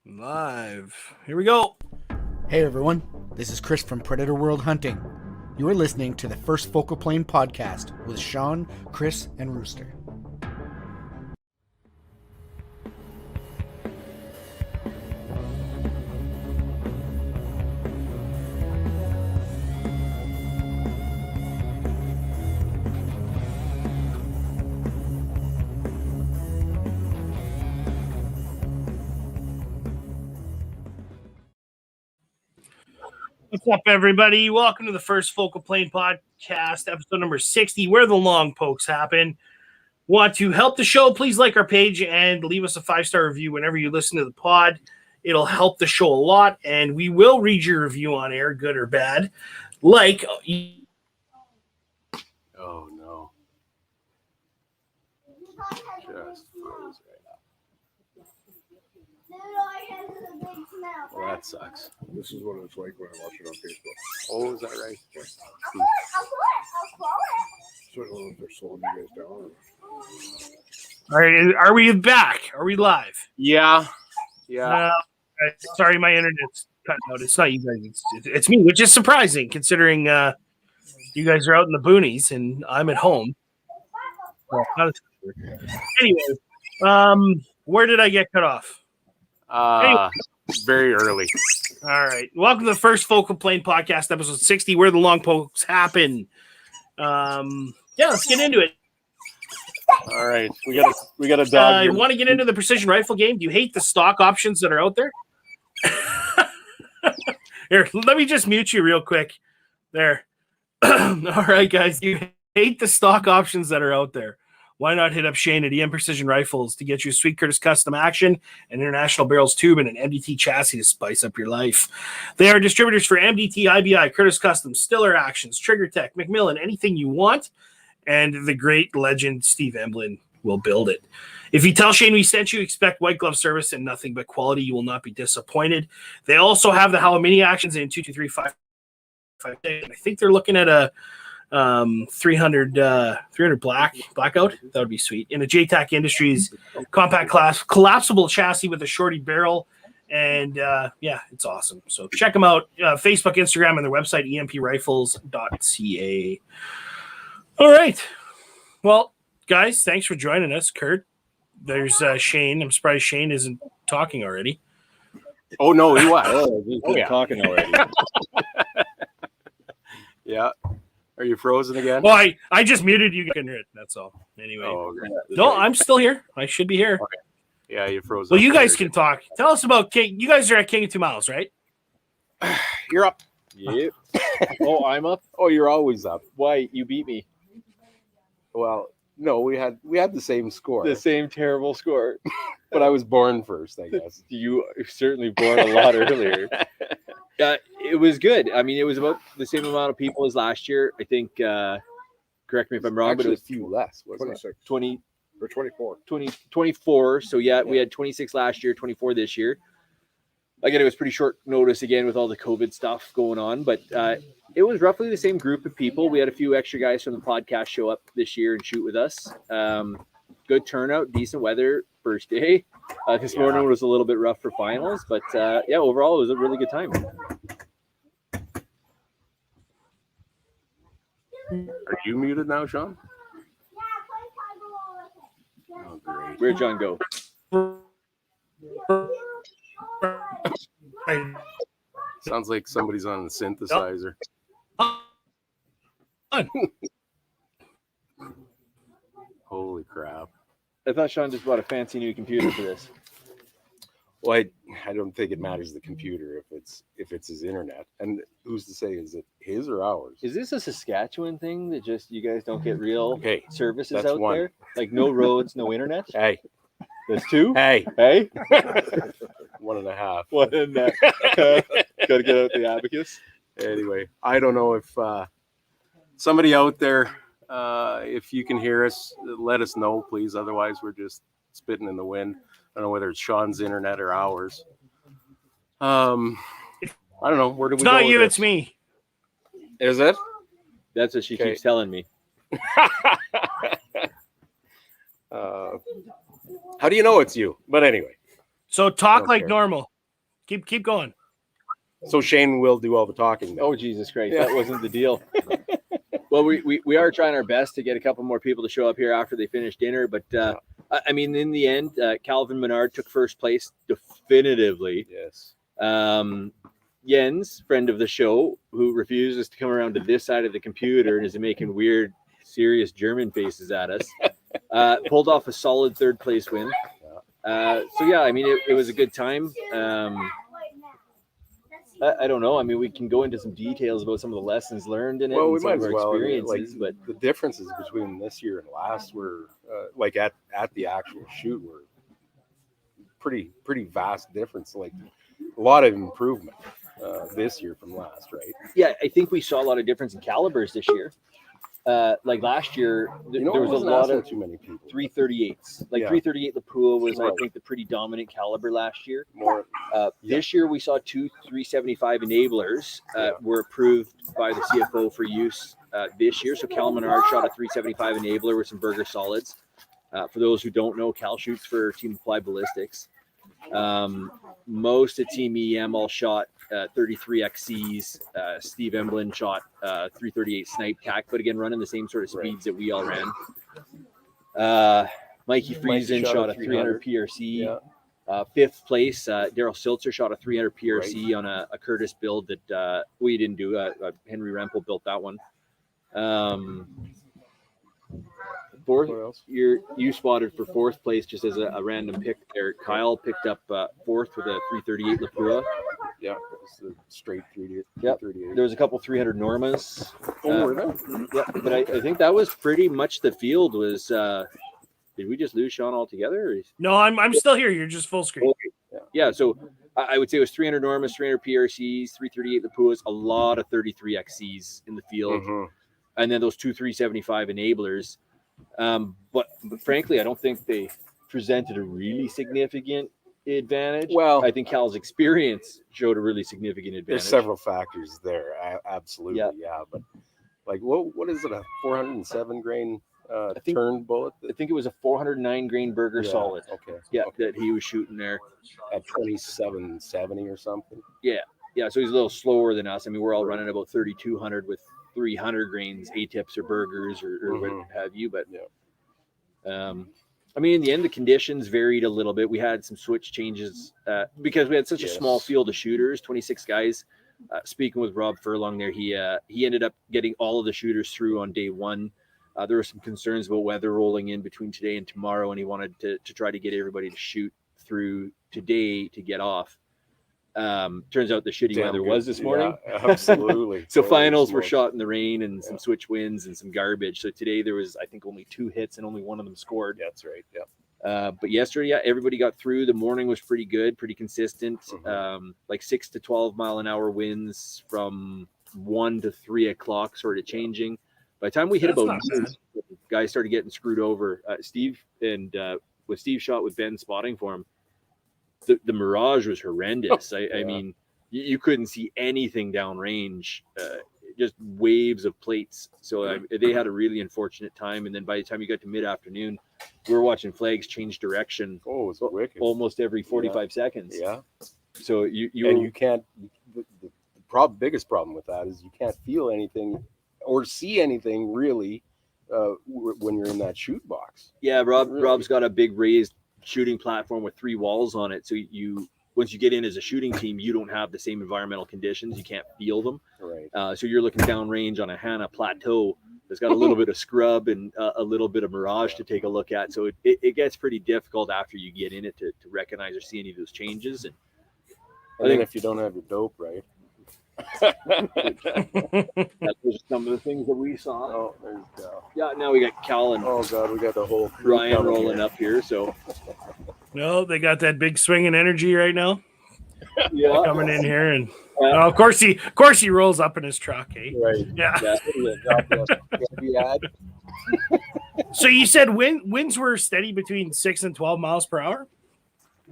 Live. Here we go. Hey everyone, this is Chris from Predator World Hunting. You are listening to the First Focal Plane podcast with Sean, Chris, and Rooster. What's up, everybody? Welcome to the First Focal Plane podcast, episode number 60, where the long pokes happen. Want to help the show? Please like our page and leave us a 5-star review whenever you listen to the pod. It'll help the show a lot, and we will read your review on air, good or bad. Like, oh no. Just froze right now. Well, that sucks. This is what it's like when I watch it on Facebook. Oh, is that right? So I don't know if they're slowing you guys down. all right, are we back? Are we live? Yeah. Sorry, my internet's cutting out. It's not you guys. It's me, which is surprising considering you guys are out in the boonies and I'm at home. Well, anyway, where did I get cut off? Very early. All right. Welcome to the First Focal Plane podcast, episode 60, where the long pokes happen. Let's get into it. All right. We got a dog. You want to get into the precision rifle game? Do you hate the stock options that are out there? Here, let me just mute you real quick. There. All right, guys. You hate the stock options that are out there. Why not hit up Shane at EM Precision Rifles to get you a sweet Curtis custom action, an International Barrels tube, and an MDT chassis to spice up your life. They are distributors for MDT, IBI, Curtis Custom, Stiller Actions, Trigger Tech, Macmillan, anything you want, and the great legend Steve Emblin will build it. If you tell Shane we sent you, expect white glove service and nothing but quality. You will not be disappointed. They also have the Halo Mini actions in 22355. I think they're looking at a 300 blackout. That would be sweet. In a JTAC Industries compact class collapsible chassis with a shorty barrel, and it's awesome. So check them out, Facebook, Instagram, and their website emprifles.ca. All right, well, guys, thanks for joining us. Kurt, there's Shane. I'm surprised Shane isn't talking already. Oh no, he was. He's been talking already. Yeah. Are you frozen again? Well, I just muted you. That's all. Anyway. Oh, okay. No, I'm still here. I should be here. Okay. Yeah, you froze. Well, you guys can talk. Tell us about King. You guys are at King of 2 Miles, right? You're up. Yep. Oh, I'm up. Oh, you're always up. Why? You beat me. Well, no, we had the same score. The same terrible score. But I was born first, I guess. You certainly born a lot earlier. It was good. I mean, it was about the same amount of people as last year. I think, correct me if I'm wrong, Actually, but it was a few less. 26 20, or 24. 24. So, we had 26 last year, 24 this year. Again, it was pretty short notice again with all the COVID stuff going on, but it was roughly the same group of people. We had a few extra guys from the podcast show up this year and shoot with us. Good turnout, decent weather first day. This morning was a little bit rough for finals, but overall it was a really good time. Are you muted now, Sean? Oh, great. Where'd John go? Sounds like somebody's on the synthesizer. Holy crap. I thought Sean just bought a fancy new computer for this. Well, I don't think it matters the computer if it's his internet. And who's to say, is it his or ours? Is this a Saskatchewan thing that just you guys don't get real services that's out one. there? Like no roads, no internet? Hey. There's two? Hey. 1.5. 1.5. Gotta get out the abacus. Anyway, I don't know if somebody out there, if you can hear us, let us know, please. Otherwise, we're just spitting in the wind. I don't know whether it's Sean's internet or ours. I don't know. Where do we It's go? not you, it's me. Is it? That's what she keeps telling me. How do you know it's you? But anyway. So talk like normal. Keep going. So Shane will do all the talking. Oh, Jesus Christ. That wasn't the deal. Well, we are trying our best to get a couple more people to show up here after they finish dinner. But, I mean, in the end, Calvin Menard took first place definitively. Yes. Jens, friend of the show, who refuses to come around to this side of the computer and is making weird, serious German faces at us, pulled off a solid third place win. So, yeah, I mean, it was a good time. I don't know. I mean, we can go into some details about some of the lessons learned in it and some of our experiences. But the differences between this year and last were like at the actual shoot were pretty vast difference. Like a lot of improvement this year from last, right? Yeah, I think we saw a lot of difference in calibers this year. Like last year, there was a lot of too many people. 338s. Like 338 Lapua was, I think, the pretty dominant caliber last year. This year, we saw two 375 enablers were approved by the CFO for use this year. So Cal Menard shot a 375 enabler with some burger solids. For those who don't know, Cal shoots for Team Applied Ballistics. Most of Team EM all shot 33 XCs. Steve Emblin shot 338 Snipe TAC, but again, running the same sort of speeds that we all ran. Mikey Friesen shot a 300 PRC. Fifth place, Daryl Siltzer shot a 300 PRC on a Curtis build that we didn't do. Henry Rempel built that one. Fourth, you spotted for fourth place just as a random pick there. Kyle picked up fourth with a 338 Lapua. Yeah, it's a straight 338. Yep. There was a couple 300 Normas. Were there? Yeah, but I think that was pretty much the field. Was did we just lose Sean altogether? Or? No, I'm still here. You're just full screen. Yeah, so I would say it was 300 Normas, 300 PRCs, 338 Lapuas, a lot of 33 XCs in the field, and then those two 375 enablers. But frankly, I don't think they presented a really significant advantage. Well, I think Cal's experience showed a really significant advantage. There's several factors there. Absolutely, yeah. But like, what is it? A 407 grain turn bullet? I think it was a 409 grain burger solid. Okay. Yeah, that he was shooting there at 2770 or something. Yeah. So he's a little slower than us. I mean, we're all running about 3200 with 300 grains, A-tips or burgers or what have you. But I mean, in the end, the conditions varied a little bit. We had some switch changes because we had such a small field of shooters, 26 guys. Speaking with Rob Furlong there, he ended up getting all of the shooters through on day one. There were some concerns about weather rolling in between today and tomorrow, and he wanted to try to get everybody to shoot through today to get off. Turns out the shitty weather was this morning. Yeah, absolutely. So finals were shot in the rain and some switch winds and some garbage. So today there was, I think, only 2 hits and only one of them scored. That's right. Yeah. But yesterday, everybody got through. The morning was pretty good, pretty consistent. Like 6 to 12 mile an hour winds from 1 to 3 o'clock, sort of changing. By the time we hit about noon, guys started getting screwed over. Steve and with Steve shot with Ben spotting for him. The mirage was horrendous. I mean, you couldn't see anything downrange, just waves of plates. So they had a really unfortunate time. And then by the time you got to mid-afternoon, we were watching flags change direction. Oh, it's wicked. Almost every 45 seconds. Yeah. So you can't. The biggest problem with that is you can't feel anything or see anything really when you're in that shoot box. Yeah, Rob's got a big raised shooting platform with 3 walls on it, so once you get in as a shooting team, you don't have the same environmental conditions. You can't feel them, right? So you're looking downrange on a Hannah plateau that's got a little bit of scrub and a little bit of mirage to take a look at. So it gets pretty difficult after you get in it to recognize or see any of those changes. And I think if you don't have your dope right. Those are some of the things that we saw. Oh, there's yeah. Now we got Cal and oh god, we got the whole crew Ryan rolling up here. So no, they got that big swinging energy right now. Yeah, coming in here and of course he rolls up in his truck. Eh? Right. Yeah. Yeah. So you said winds were steady between 6 and 12 miles per hour.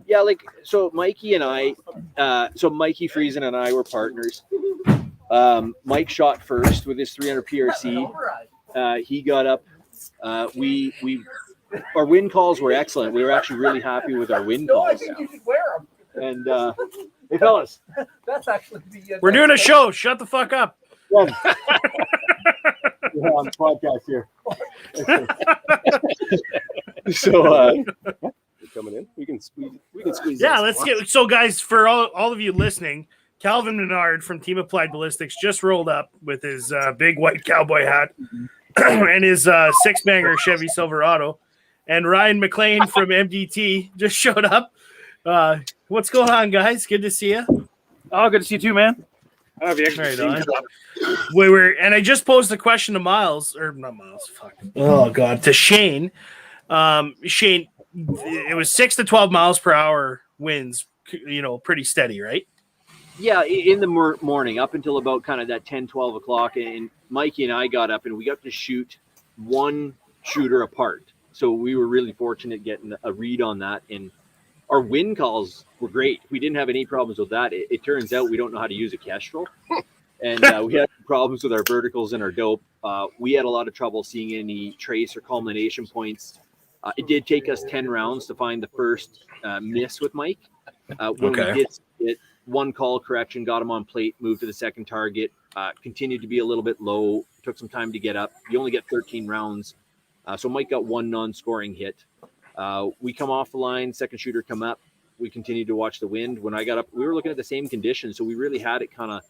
Yeah, like so Mikey and I, Mikey Friesen and I were partners. Mike shot first with his 300 PRC. He got up. Our wind calls were excellent. We were actually really happy with our wind calls. And Hey, fellas. That's actually the. We're doing a show. Shut the fuck up. We're on the podcast here. So, You're coming in. We can squeeze. Yeah, this. let's get. So, guys, for all of you listening, Calvin Menard from Team Applied Ballistics just rolled up with his big white cowboy hat and his six-banger Chevy Silverado. And Ryan McLean from MDT just showed up. What's going on, guys? Good to see you. Oh, good to see you too, man. Right on. And I just posed a question to Miles, or not Miles, fuck. Oh, God, to Shane. Shane, it was 6 to 12 miles per hour winds, pretty steady, right? yeah, in the morning up until about kind of that 10, 12 o'clock. And Mikey and I got up and we got to shoot one shooter apart. So we were really fortunate getting a read on that. And our wind calls were great. We didn't have any problems with that. It turns out we don't know how to use a Kestrel. And we had problems with our verticals and our dope. We had a lot of trouble seeing any trace or culmination points. It did take us 10 rounds to find the first miss with Mike. When we did it, one call correction, got him on plate, moved to the second target, continued to be a little bit low, took some time to get up. You only get 13 rounds. So Mike got one non-scoring hit. We come off the line, second shooter come up. We continued to watch the wind. When I got up, we were looking at the same conditions. So we really had it kind of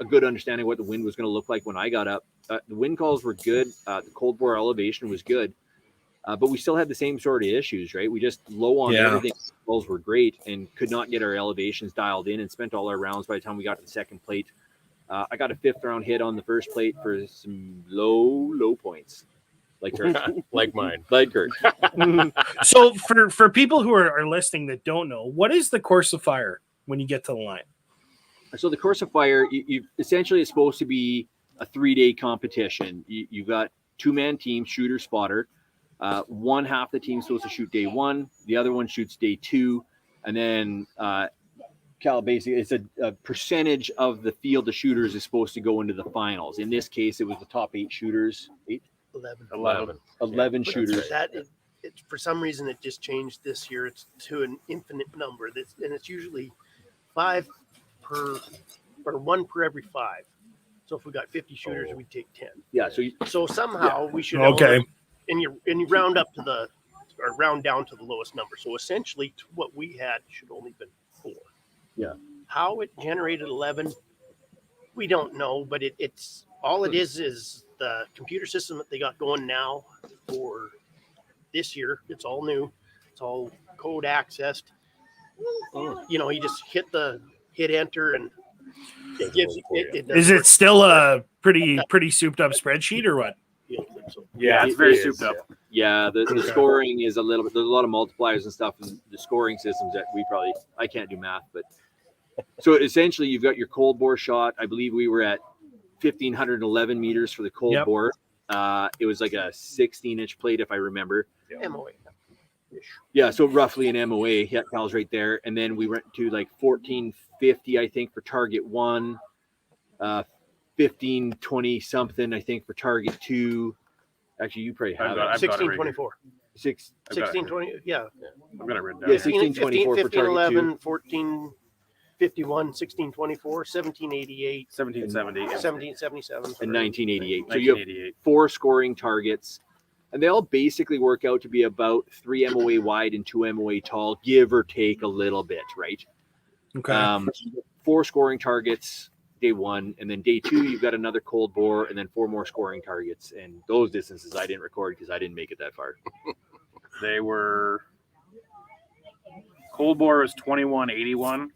a good understanding of what the wind was going to look like when I got up. The wind calls were good. The cold bore elevation was good. But we still had the same sort of issues, right? We just low on everything. Calls were great and could not get our elevations dialed in and spent all our rounds by the time we got to the second plate. I got a fifth round hit on the first plate for some low points. Like Kurt. Like mine. Like Kurt. So for people who are listening that don't know, what is the course of fire when you get to the line? So the course of fire, you essentially is supposed to be a 3-day competition. You've got 2-man team, shooter, spotter. One half the team's supposed to shoot day 1. The other one shoots day 2. And then Cal, basically, it's a percentage of the field of shooters is supposed to go into the finals. In this case, it was the top 8 shooters. 11 shooters. It's for some reason it just changed this year. It's to an infinite number. And it's usually 5 per, or 1 per every 5. So if we got 50 shooters, we take 10. Yeah. So somehow we should and you round up to round down to the lowest number. So essentially, what we had should only been 4. Yeah. How it generated 11, we don't know, but it's all it is the computer system that they got going now for this year. It's all new. It's all code accessed. You just hit enter and it gives you. Is it still a pretty souped up spreadsheet or what? Yeah, it's very souped up. Yeah, the scoring is a little bit. There's a lot of multipliers and stuff in the scoring systems that I can't do math, but so essentially you've got your cold bore shot. I believe we were at 1,511 meters for the cold bore. It was like a 16-inch plate, if I remember. MOA. Yeah, so roughly an MOA. Yeah, Cal's right there. And then we went to like 1,450, I think, for target 1. 1520 something, I think, for target 2. Actually, you probably have it. 1624. 1620. Yeah. I've got it written down. Yeah, 1624 for target 11, 2. 1451, 1624, 1788, 1770, 1777, and 1988. So 1988. you have 4 scoring targets, and they all basically work out to be about 3 MOA wide and 2 MOA tall, give or take a little bit, right? Okay. 4 scoring targets day 1, and then day 2 you've got another cold bore, and then 4 more scoring targets. And those distances I didn't record because I didn't make it that far. They were cold bore was 2181,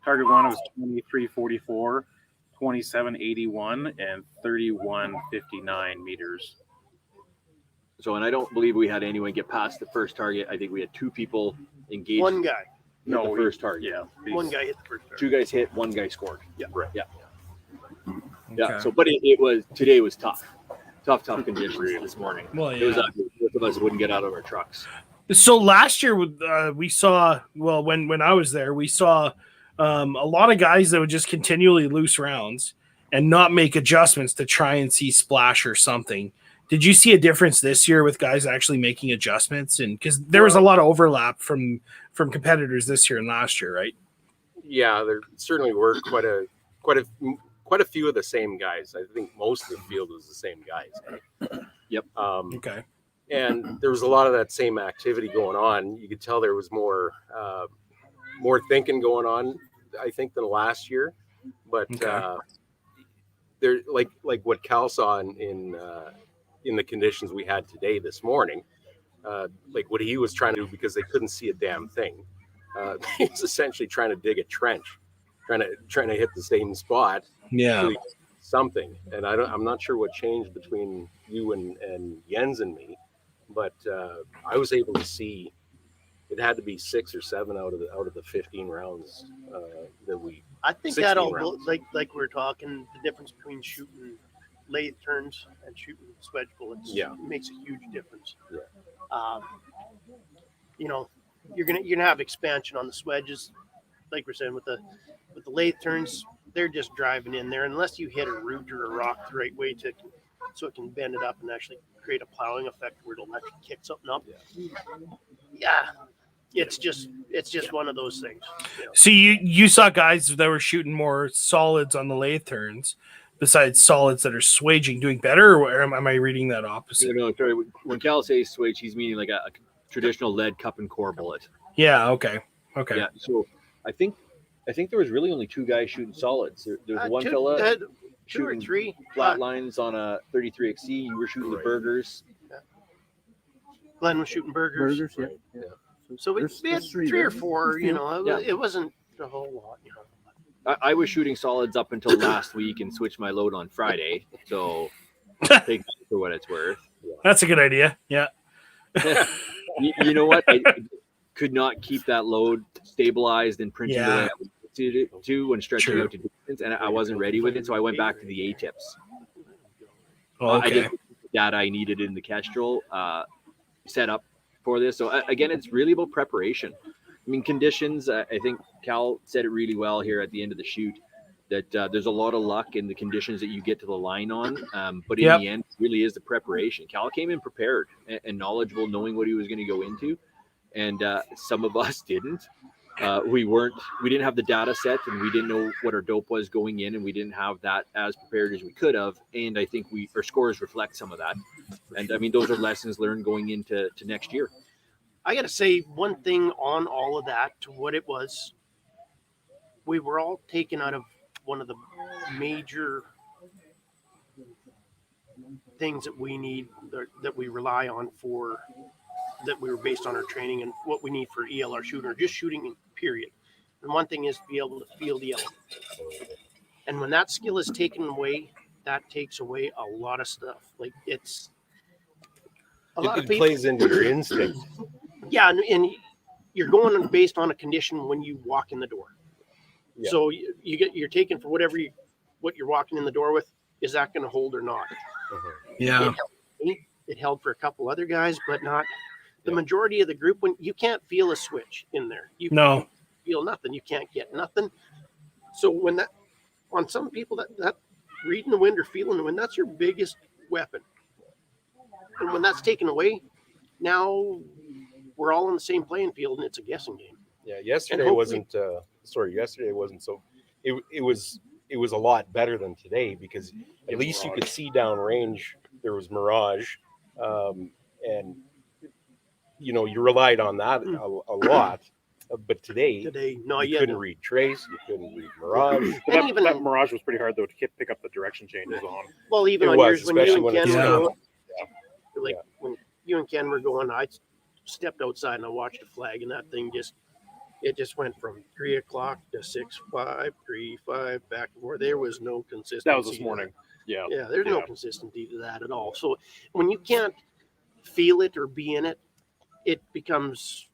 target 1 was 2344, 2781, and 3159 meters. So, and I don't believe we had anyone get past the first target. I think we had 2 people engaged. One guy. The first target. Yeah. One guy hit the first target. 2 guys hit, 1 guy scored. Yeah. Right. Yeah. Okay. Yeah. So, but today was tough conditions this morning. Well, It was both of us wouldn't get out of our trucks. So last year we saw, when I was there, we saw a lot of guys that would just continually loose rounds and not make adjustments to try and see splash or something. Did you see a difference this year with guys actually making adjustments? And because there was a lot of overlap from competitors this year and last year, right? Yeah, there certainly were quite a few of the same guys. I think most of the field was the same guys. Yep. Okay. And there was a lot of that same activity going on. You could tell there was more thinking going on, I think, than last year. But Okay. there, like what Cal saw in the conditions we had today this morning, like what he was trying to do, because they couldn't see a damn thing. He was essentially trying to dig a trench, trying to hit the same spot. Yeah. So something. And I'm not sure what changed between you and Jens and me, but I was able to see. It had to be 6 or 7 out of the 15 rounds that we. I think 16 that all rounds. like we're talking the difference between shooting lathe turns and shooting swedge bullets. Yeah. Makes a huge difference. Yeah. You know, you're gonna have expansion on the swedges, like we're saying with the lathe turns. They're just driving in there unless you hit a root or a rock the right way so it can bend it up and actually create a plowing effect where it'll actually kick something up. Yeah. It's just one of those things. You know. So you saw guys that were shooting more solids on the lathe turns, besides solids that are swaging, doing better, or am I reading that opposite? No, sorry. When Cal says switch, he's meaning like a traditional lead cup and core bullet. Yeah. Okay. Yeah. So I think there was really only 2 guys shooting solids. There was one fella 2 or shooting 3 flat lines on a 33XC. You were shooting the burgers. Glenn was shooting burgers. Yeah. So we had 3 or 4. You know, Yeah. it wasn't a whole lot. You know. I was shooting solids up until last week and switched my load on Friday. So take that for what it's worth. That's a good idea. Yeah. You know what? I could not keep that load stabilized and printing the way I wanted to when stretching out to distance, and I wasn't ready with it, so I went back to the A-tips. I didn't get the data I needed in the Kestrel set up for this. So again, it's really about preparation. I mean, conditions, I think Cal said it really well here at the end of the shoot, that there's a lot of luck in the conditions that you get to the line on. But in the end, it really is the preparation. Cal came in prepared and knowledgeable, knowing what he was going to go into. And some of us didn't. We didn't have the data set, and we didn't know what our dope was going in, and we didn't have that as prepared as we could have. And I think our scores reflect some of that. And I mean, those are lessons learned going into next year. I got to say one thing on all of that to what it was. We were all taken out of one of the major things that we need, that we rely on for, that we were based on our training and what we need for ELR shooting or just shooting period. And one thing is to be able to feel the element. And when that skill is taken away, that takes away a lot of stuff. Like it's a lot of people plays into your instinct. Yeah, and you're going based on a condition when you walk in the door. Yeah. So you're taken for what you're walking in the door with. Is that going to hold or not? Yeah. It held for a couple other guys, but not the majority of the group. When you can't feel a switch in there, you feel nothing. You can't get nothing. So when that, on some people, that reading the wind or feeling the wind, that's your biggest weapon. And when that's taken away, now we're all on the same playing field, and it's a guessing game. Yeah, yesterday wasn't so. It was a lot better than today, because at least you could see downrange. There was mirage, and you relied on that a lot. But today no, you couldn't read trace, you couldn't read mirage. But that mirage was pretty hard though to pick up the direction changes on. Well, even It on was, yours, when you especially and when Ken it's were down. going, like when you and Ken were going, I stepped outside and I watched the flag, and that thing just went from 3 o'clock to 6:05, 3:05, back and forth. There was no consistency. That was this morning. Yeah. Yeah, there's no consistency to that at all. So when you can't feel it or be in it, it becomes,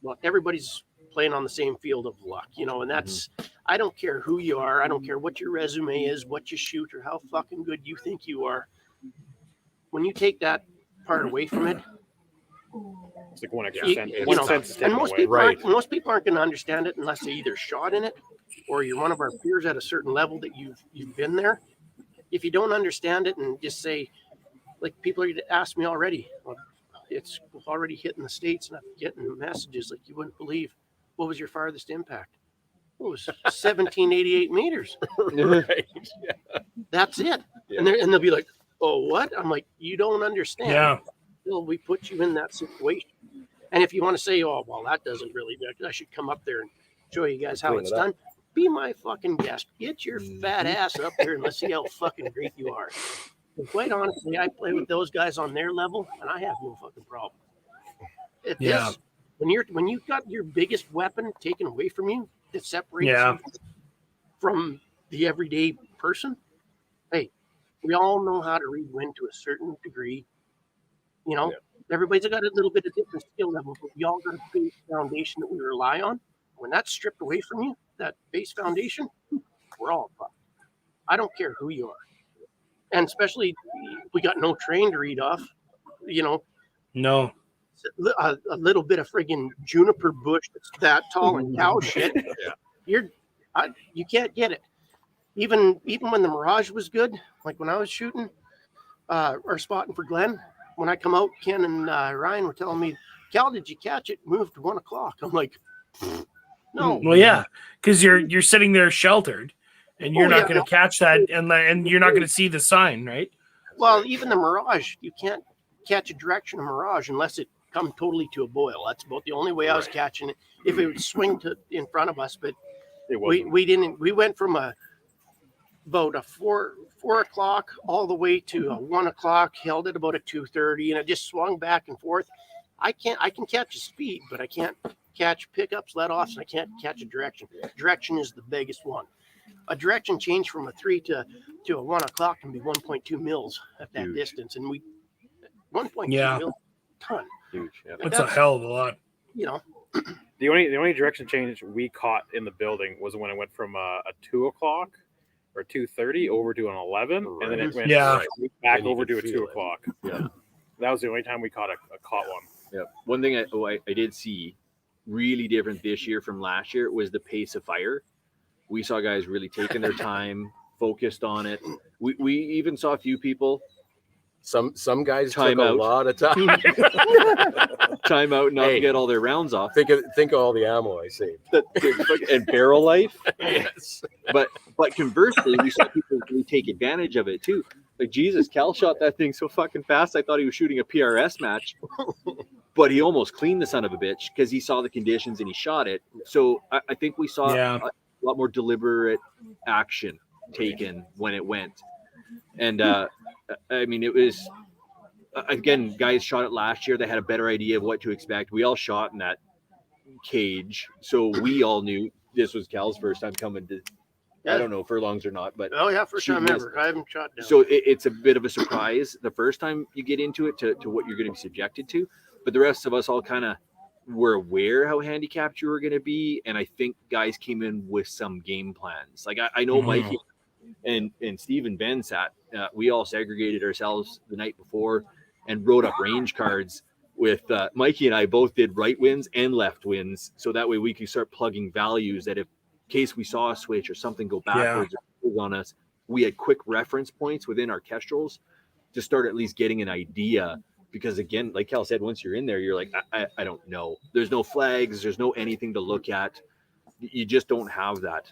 well, everybody's playing on the same field of luck, and that's, I don't care who you are. I don't care what your resume is, what you shoot, or how fucking good you think you are. When you take that part away from it, It's like 1 extra cent. you 1 know, cent is and taken most away. people aren't going to understand it unless they either shot in it or you're one of our peers at a certain level that you've been there. If you don't understand it and just say, like people are asked me already, well, it's already hitting the States, and I'm getting messages like you wouldn't believe. What was your farthest impact? It was 1788 meters. Right. That's it. Yeah. And they'll be like, oh, what? I'm like, you don't understand. Yeah. Well, we put you in that situation. And if you want to say, oh, well, that doesn't really, I should come up there and show you guys how Clean it's it up. done. Be my fucking guest. Get your fat ass up there and let's see how fucking great you are. And quite honestly, I play with those guys on their level, and I have no fucking problem. Yeah. When you've got your biggest weapon taken away from you that separates Yeah. you from the everyday person, hey, we all know how to read wind to a certain degree. You know, everybody's got a little bit of different skill level, but we all got a base foundation that we rely on. When that's stripped away from you, that base foundation, we're all fucked. I don't care who you are. And especially, we got no train to read off. You know, No. a little bit of friggin' juniper bush that's that tall and cow shit. You can't get it. Even when the Mirage was good, like when I was shooting or spotting for Glenn, when I come out, Ken and Ryan were telling me, Cal, did you catch it? Moved to 1 o'clock. I'm like, no. Well, yeah, because you're sitting there sheltered, and you're not yeah. going to catch that, and you're not going to see the sign, right? Well, even the Mirage, you can't catch a direction of Mirage unless it come totally to a boil. That's about the only way I was catching it. If it would swing to in front of us, but we didn't. We went from about a 4 o'clock all the way to a 1 o'clock. Held it about a 2:30, and it just swung back and forth. I can catch a speed, but I can't catch pickups, let offs, and I can't catch a direction. Direction is the biggest one. A direction change from a 3 to a 1 o'clock can be 1.2 mils at that distance, and we 1.2 mils ton. Huge. Yeah. That's a hell of a lot. You know, The only direction change we caught in the building was when it went from a 2 o'clock or 2:30 over to an 11, and then it went back over to a 2 o'clock. Yeah. That was the only time we caught one. Yeah. One thing I did see really different this year from last year was the pace of fire. We saw guys really taking their time, focused on it. We even saw a few people Some guys Time took out. a lot of time. time out, not to Hey. get all their rounds off. think of all the ammo I saved. And barrel life. Yes. But conversely, we saw people really take advantage of it too. Like, Jesus, Cal shot that thing so fucking fast. I thought he was shooting a PRS match, but he almost cleaned the son of a bitch because he saw the conditions and he shot it. So I think we saw a lot more deliberate action taken when it went. And I mean, it was, again, guys shot it last year. They had a better idea of what to expect. We all shot in that cage. So we all knew this was Cal's first time coming to, I don't know, furlongs or not, but oh yeah, first time shooting ever. I haven't shot down. so it's a bit of a surprise the first time you get into it to what you're going to be subjected to. But the rest of us all kind of were aware how handicapped you were going to be. And I think guys came in with some game plans. Like I know Mikey and Steve and Ben sat, we all segregated ourselves the night before and wrote up range cards with Mikey and I both did right winds and left winds. So that way we could start plugging values that if in case we saw a switch or something go backwards on us, we had quick reference points within our kestrels to start at least getting an idea. Because again, like Cal said, once you're in there, you're like, I don't know. There's no flags. There's no anything to look at. You just don't have that.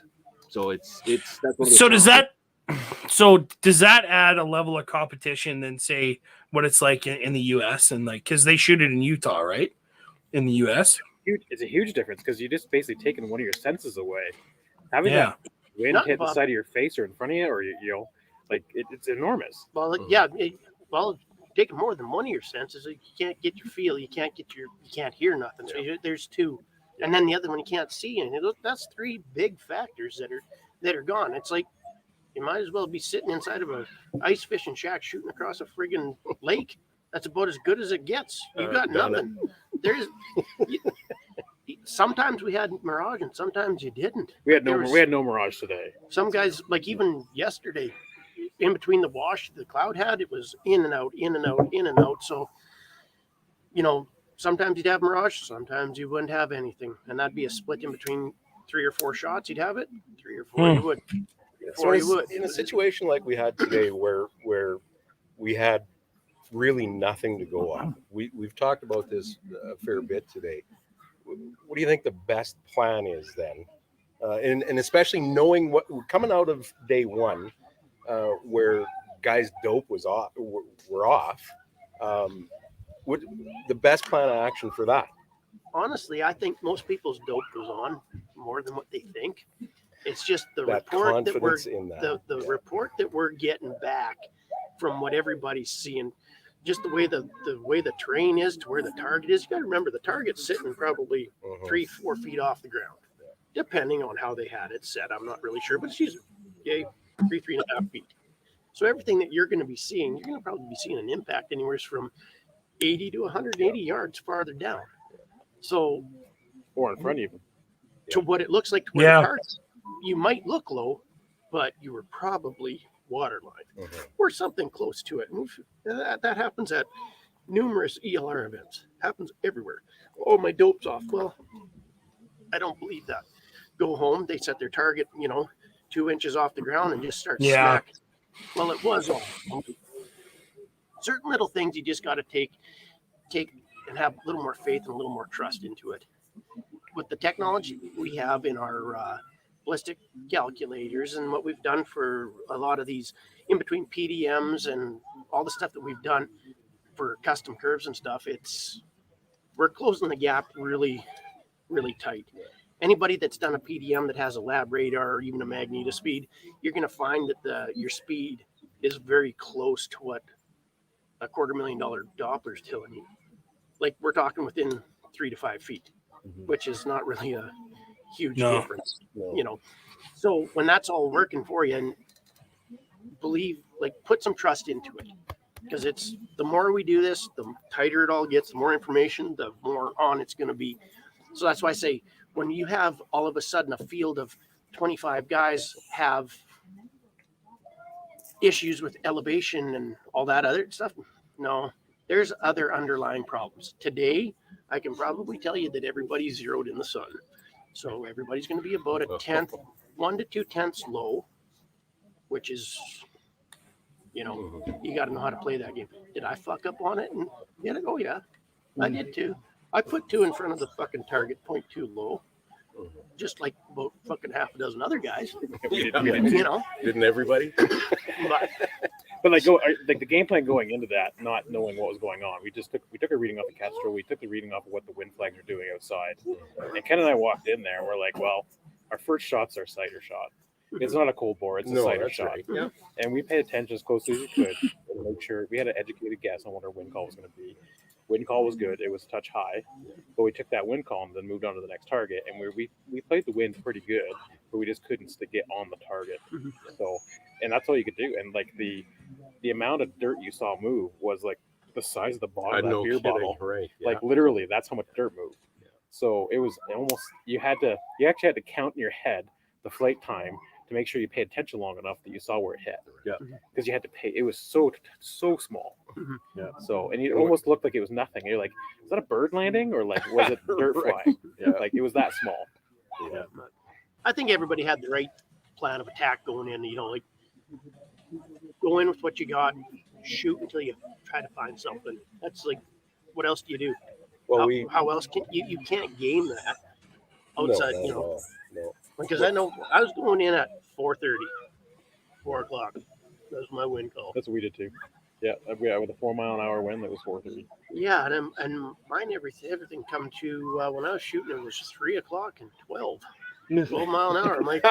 So it's that's one of the does that add a level of competition than say what it's like in the US and like, cause they shoot it in Utah, right? In the US. It's a huge difference because you just basically taken one of your senses away. Having that wind Not hit the Bob. side of your face or in front of you, or you know, like it's enormous. Well, taking more than one of your senses. You can't get your feel. You can't hear nothing. So there's two, and then the other one you can't see. And that's three big factors that are gone. It's like you might as well be sitting inside of a ice fishing shack shooting across a friggin' lake. That's about as good as it gets. You got nothing. Sometimes we had Mirage and sometimes you didn't. We had no Mirage today. Some guys, like even yesterday, in between the wash the cloud had, it was in and out, in and out, in and out. So, you know, sometimes you'd have Mirage, sometimes you wouldn't have anything. And that'd be a split in between 3 or 4 shots. You'd have it, 3 or 4 you would. So in a situation like we had today where we had really nothing to go on, we've talked about this a fair bit today. What do you think the best plan is then And especially knowing what coming out of day one, where guys' dope was off, were off. What the best plan of action for that? Honestly, I think most people's dope goes on more than what they think. It's just the That report that we're confidence in that. the report that we're getting back from what everybody's seeing. Just the way the terrain is to where the target is. You got to remember the target's sitting probably 3-4 feet off the ground, depending on how they had it set. I'm not really sure, but it's usually 3.5 feet. So everything that you're going to be seeing, you're going to probably be seeing an impact anywhere from 80 to 180 yards farther down. So, or in front even. To what it looks like to where the target, you might look low, but you were probably waterline or something close to it. And that happens at numerous ELR events. Happens everywhere. Oh, my dope's off. Well, I don't believe that. Go home. They set their target, 2 inches off the ground and just start smacking. Well, it was off. Certain little things you just got to take and have a little more faith and a little more trust into it. With the technology we have in our ballistic calculators and what we've done for a lot of these in between PDMs and all the stuff that we've done for custom curves and stuff, we're closing the gap really, really tight. Anybody that's done a PDM that has a lab radar or even a magnetospeed, you're going to find that your speed is very close to what a $250,000 Doppler is telling you. Like we're talking within 3 to 5 feet, which is not really a huge difference, So when that's all working for you, and put some trust into it, because it's the more we do this, the tighter it all gets, the more information, the more on it's going to be. So that's why I say when you have all of a sudden a field of 25 guys have issues with elevation and all that other stuff, no, there's other underlying problems. Today, I can probably tell you that everybody's zeroed in the sun. So everybody's going to be about a 1 to 2 tenths low, which is, you got to know how to play that game. Did I fuck up on it and get it? Oh, yeah, I did too. I put 2 in front of the fucking target, 0.2 low, just like about fucking half a dozen other guys. Didn't everybody? But the game plan going into that, not knowing what was going on, we took a reading off the Kestrel, we took the reading off of what the wind flags were doing outside, and Ken and I walked in there. We're like, well, our first shot's our sighter shot. It's not a cold bore; it's a sighter shot. Right. Yeah. And we paid attention as closely as we could to make sure we had an educated guess on what our wind call was going to be. Wind call was good; it was a touch high, but we took that wind call and then moved on to the next target. And we played the wind pretty good, but we just couldn't get on the target. So, and that's all you could do. And like the amount of dirt you saw move was like the size of the bottom of that beer bottle. Right. Yeah. Like literally, that's how much dirt moved. So it was almost you actually had to count in your head the flight time to make sure you paid attention long enough that you saw where it hit. Yeah. Because you had to pay. It was so small. Yeah. So and it almost looked like it was nothing. You're like, is that a bird landing or like was it dirt flying? Yeah. Like it was that small. Yeah. I think everybody had the right plan of attack going in. Go in with what you got, shoot until you try to find something. That's like, what else do you do? Well, how else can you can't game that outside, No. Because I know I was going in at 4:30, 4 o'clock. That was my wind call. That's what we did too. Yeah, with a 4 mile an hour wind, that was 4:30. Yeah, and mine everything come to when I was shooting. It was 3 o'clock and 12 mile an hour. I'm like,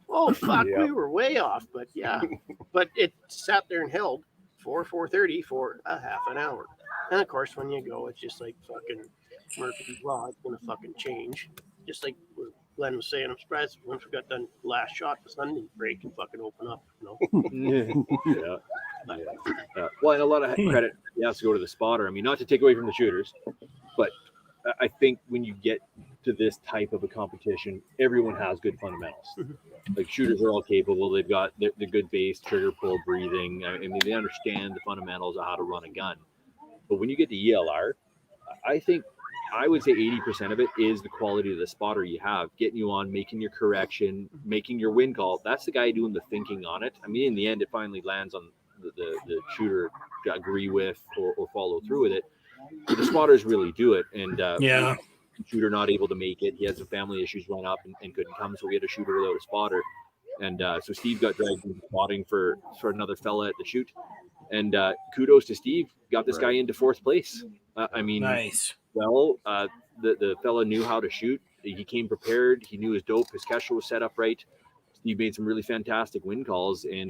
oh fuck, we were way off. But yeah, but it sat there and held 4:30 for a half an hour. And of course, when you go, it's just like fucking Murphy's Law. It's gonna fucking change. Just like Glenn was saying, I'm surprised once we got done last shot, the sun didn't break and fucking open up. Yeah. Well, and a lot of credit has to go to the spotter. I mean, not to take away from the shooters, but I think when you get to this type of a competition, everyone has good fundamentals. Like shooters are all capable. They've got the good base, trigger pull, breathing. I mean, they understand the fundamentals of how to run a gun. But when you get to ELR, I would say 80% of it is the quality of the spotter you have, getting you on, making your correction, making your wind call. That's the guy doing the thinking on it. I mean, in the end, it finally lands on the shooter to agree with or follow through with it. But the spotters really do it. And shooter not able to make it. He had some family issues run up and couldn't come, so we had a shooter without a spotter. And so Steve got dragged into spotting for another fella at the shoot. And kudos to Steve, got this guy into 4th place. I mean, Nice. well, the fella knew how to shoot. He came prepared. He knew his dope. His Kestrel was set up right. Steve made some really fantastic wind calls, and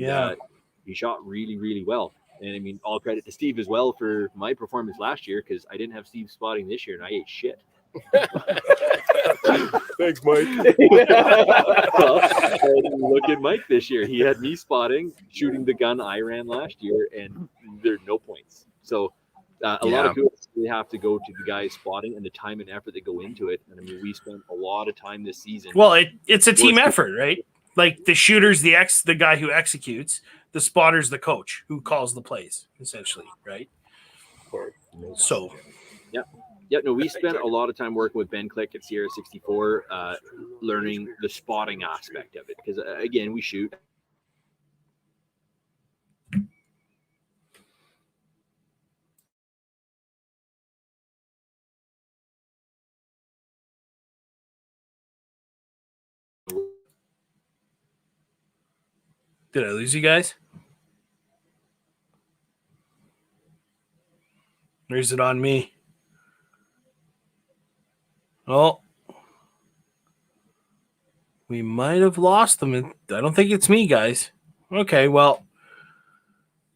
he shot really, really well. And I mean, all credit to Steve as well for my performance last year, because I didn't have Steve spotting this year, and I ate shit. Thanks, Mike. Well, look at Mike this year. He had me spotting, shooting the gun I ran last year, and there are no points. So a lot of kudos really have to go to the guys spotting and the time and effort that go into it. And I mean, we spent a lot of time this season. Well, it's a team effort, right? Like the shooter's the guy who executes, the spotter's the coach who calls the plays, essentially, right? So, yeah, no, we spent a lot of time working with Ben Click at Sierra 64, learning the spotting aspect of it. Because again, we shoot. did I lose you guys? Or is it on me? Oh, we might have lost them. I don't think it's me, guys. Okay, well,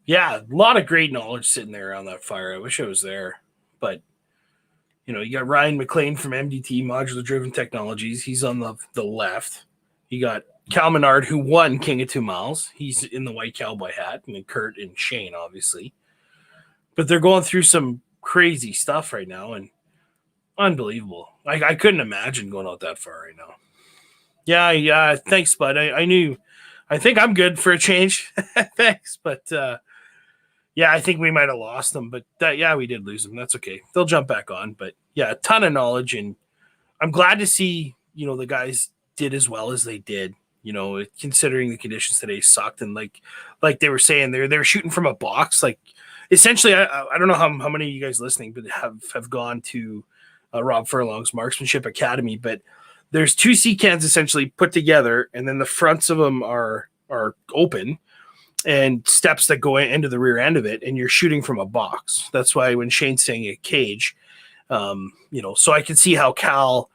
yeah, a lot of great knowledge sitting there around that fire. I wish I was there. But, you got Ryan McLean from MDT, Modular Driven Technologies. He's on the left. You got Cal Menard, who won King of 2 Miles. He's in the white cowboy hat. And then Kurt and Shane, obviously. But they're going through some crazy stuff right now, and unbelievable. I couldn't imagine going out that far right now. Yeah. Thanks, bud. I think I'm good for a change. Thanks. But yeah, I think we might have lost them. But we did lose them. That's okay. They'll jump back on. But yeah, a ton of knowledge. And I'm glad to see, the guys did as well as they did, considering the conditions today sucked. And like they were saying, they were shooting from a box. Like essentially, I don't know how many of you guys listening, but have gone to Rob Furlong's Marksmanship Academy, but there's 2 sea cans essentially put together, and then the fronts of them are open and steps that go into the rear end of it, and you're shooting from a box. That's why when Shane's saying a cage, so I can see how Cal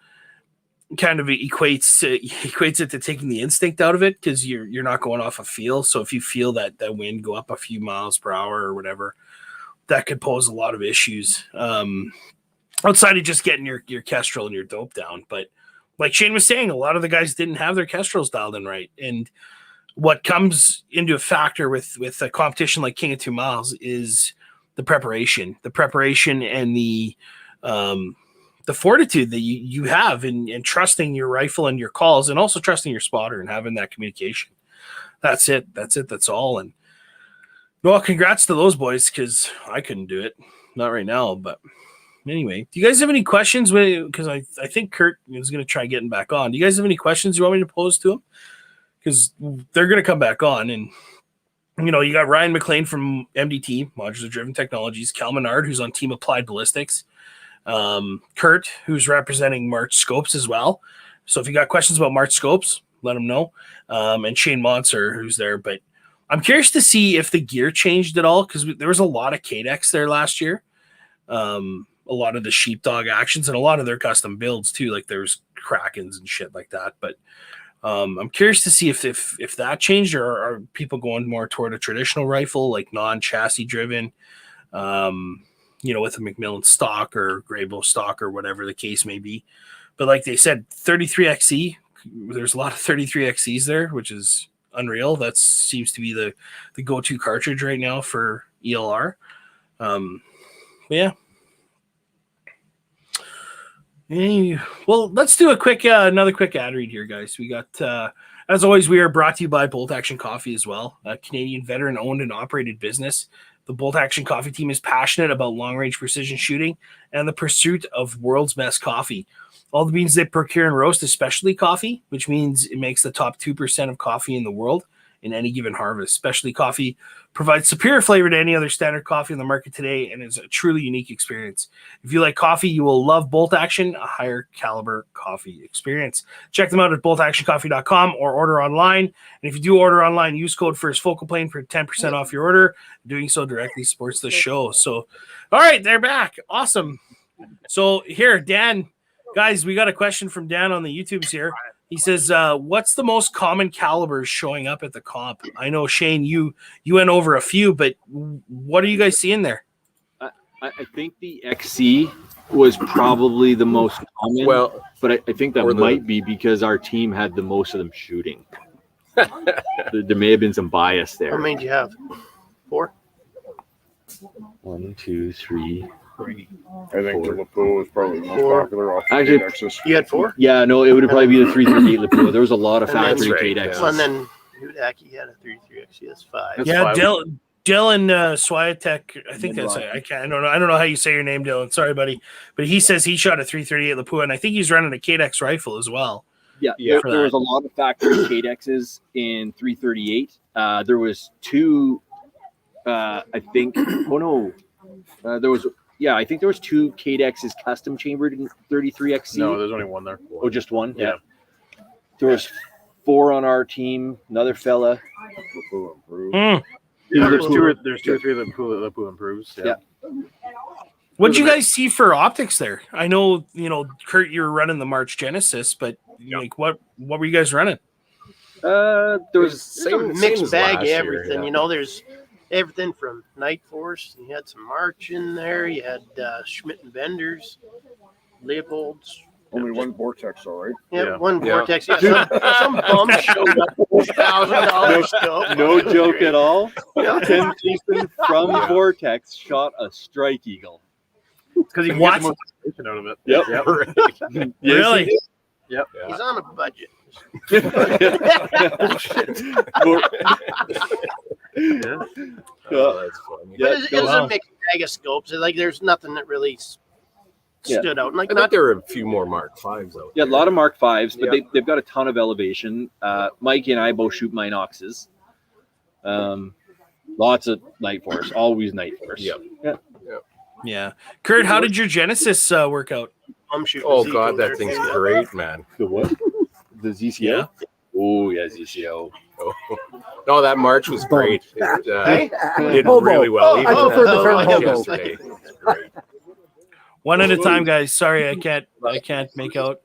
kind of equates it to taking the instinct out of it, because you're not going off a feel. So if you feel that wind go up a few miles per hour or whatever, that could pose a lot of issues. Outside of just getting your Kestrel and your dope down. But like Shane was saying, a lot of the guys didn't have their Kestrels dialed in right. And what comes into a factor with a competition like King of 2 Miles is the preparation and the fortitude that you have in trusting your rifle and your calls, and also trusting your spotter and having that communication. That's it. That's all. And well, congrats to those boys, because I couldn't do it. Not right now, but anyway, do you guys have any questions? Because I think Kurt is going to try getting back on. Do you guys have any questions you want me to pose to him? Because they're going to come back on. And, you got Ryan McLean from MDT, Modular Driven Technologies, Cal Menard, who's on Team Applied Ballistics, Kurt, who's representing March Scopes as well. So if you got questions about March Scopes, let him know. And Shane Monser, who's there. But I'm curious to see if the gear changed at all, because there was a lot of K-Dex there last year. A lot of the sheepdog actions and a lot of their custom builds too. Like there's Krakens and shit like that. But I'm curious to see if that changed, or are people going more toward a traditional rifle, like non-chassis driven, with a Macmillan stock or Graybow stock or whatever the case may be. But like they said, 33XE, there's a lot of 33XEs there, which is unreal. That seems to be the go-to cartridge right now for ELR. But yeah. Well, let's do another quick ad read here, guys. We got, as always, we are brought to you by Bolt Action Coffee as well, a Canadian veteran-owned and operated business. The Bolt Action Coffee team is passionate about long-range precision shooting and the pursuit of world's best coffee. All the beans they procure and roast is specialty coffee, which means it makes the top 2% of coffee in the world. in any given harvest. Specialty coffee provides superior flavor to any other standard coffee on the market today and is a truly unique experience. If you like coffee, you will love Bolt Action, a higher caliber coffee experience. Check them out at boltactioncoffee.com or order online. And if you do order online, use code First Focal Plane for 10% off your order. Doing so directly supports the show. So, all right, they're back. Awesome. So here, Dan, guys, we got a question from Dan on the YouTubes here. He says, what's the most common calibers showing up at the comp? I know, Shane, you went over a few, but what are you guys seeing there? I think the XC was probably the most common. Well, but I think that might be because our team had the most of them shooting. There may have been some bias there. How many do you have? 4? 1, 2, 3. I think the Lapua is probably the most 4. popular off the Actually, Texas. You had 4? Yeah, no, it would probably be the 338 Lapua. There was a lot of And then- factory That's right, KDEX. yeah. And then Hudaki had a 33XC. That's 5. That's Yeah, 5. Dylan Swiatek, I think that's it. I don't know how you say your name, Dylan. Sorry, buddy. But he says he shot a 338 Lapua, and I think he's running a KDEX rifle as well. Yeah, Yeah. there was a lot of factory KDEXs in 338. There was 2, I think. Oh no, there was. Yeah, I think there was 2 KDEXs custom chambered in 33XC. No, there's only one there. Oh, just one. Yeah. There was 4 on our team. Another fella. Lapua improved. Yeah, there's 2 or 3 that Lapua improves. Yeah. What'd you guys see for optics there? I know, Kurt, you were running the March Genesis, but like, what were you guys running? There was There's a mixed bag of everything. There's everything from Night Force. You had some March in there. You had Schmidt and Benders, Leopold's. Only one Vortex, all right? Yeah, one Yeah. Vortex. Yeah, some bum showed up with $1,000 scope. no joke at all. Yeah. Ken Thiessen from Vortex shot a Strike Eagle. Because you can What? get the most information out of it. Yep. Really? Yep. He's on a budget. Oh, that's funny. But it was wow. a mixed bag of scopes. Like, there's nothing that really stood out. Like, I think there were a few more Mark 5s out Yeah, a there. lot of Mark 5s, but Yeah. they've got a ton of elevation. Mikey and I both shoot Minoxes. Lots of Night Force, always Night Force. Yep. Yeah. Kurt, how did your Genesis work out? I'm shooting. Oh, Zico God, there, that thing's too. great, man. The what? The ZCO? Oh, yeah, ZCO. Oh. No, that March was great. It Hey? did Hobo. really well. Oh, Even I prefer the the term March hobo. yesterday. It's great. One at a time, guys. Sorry, I can't make out.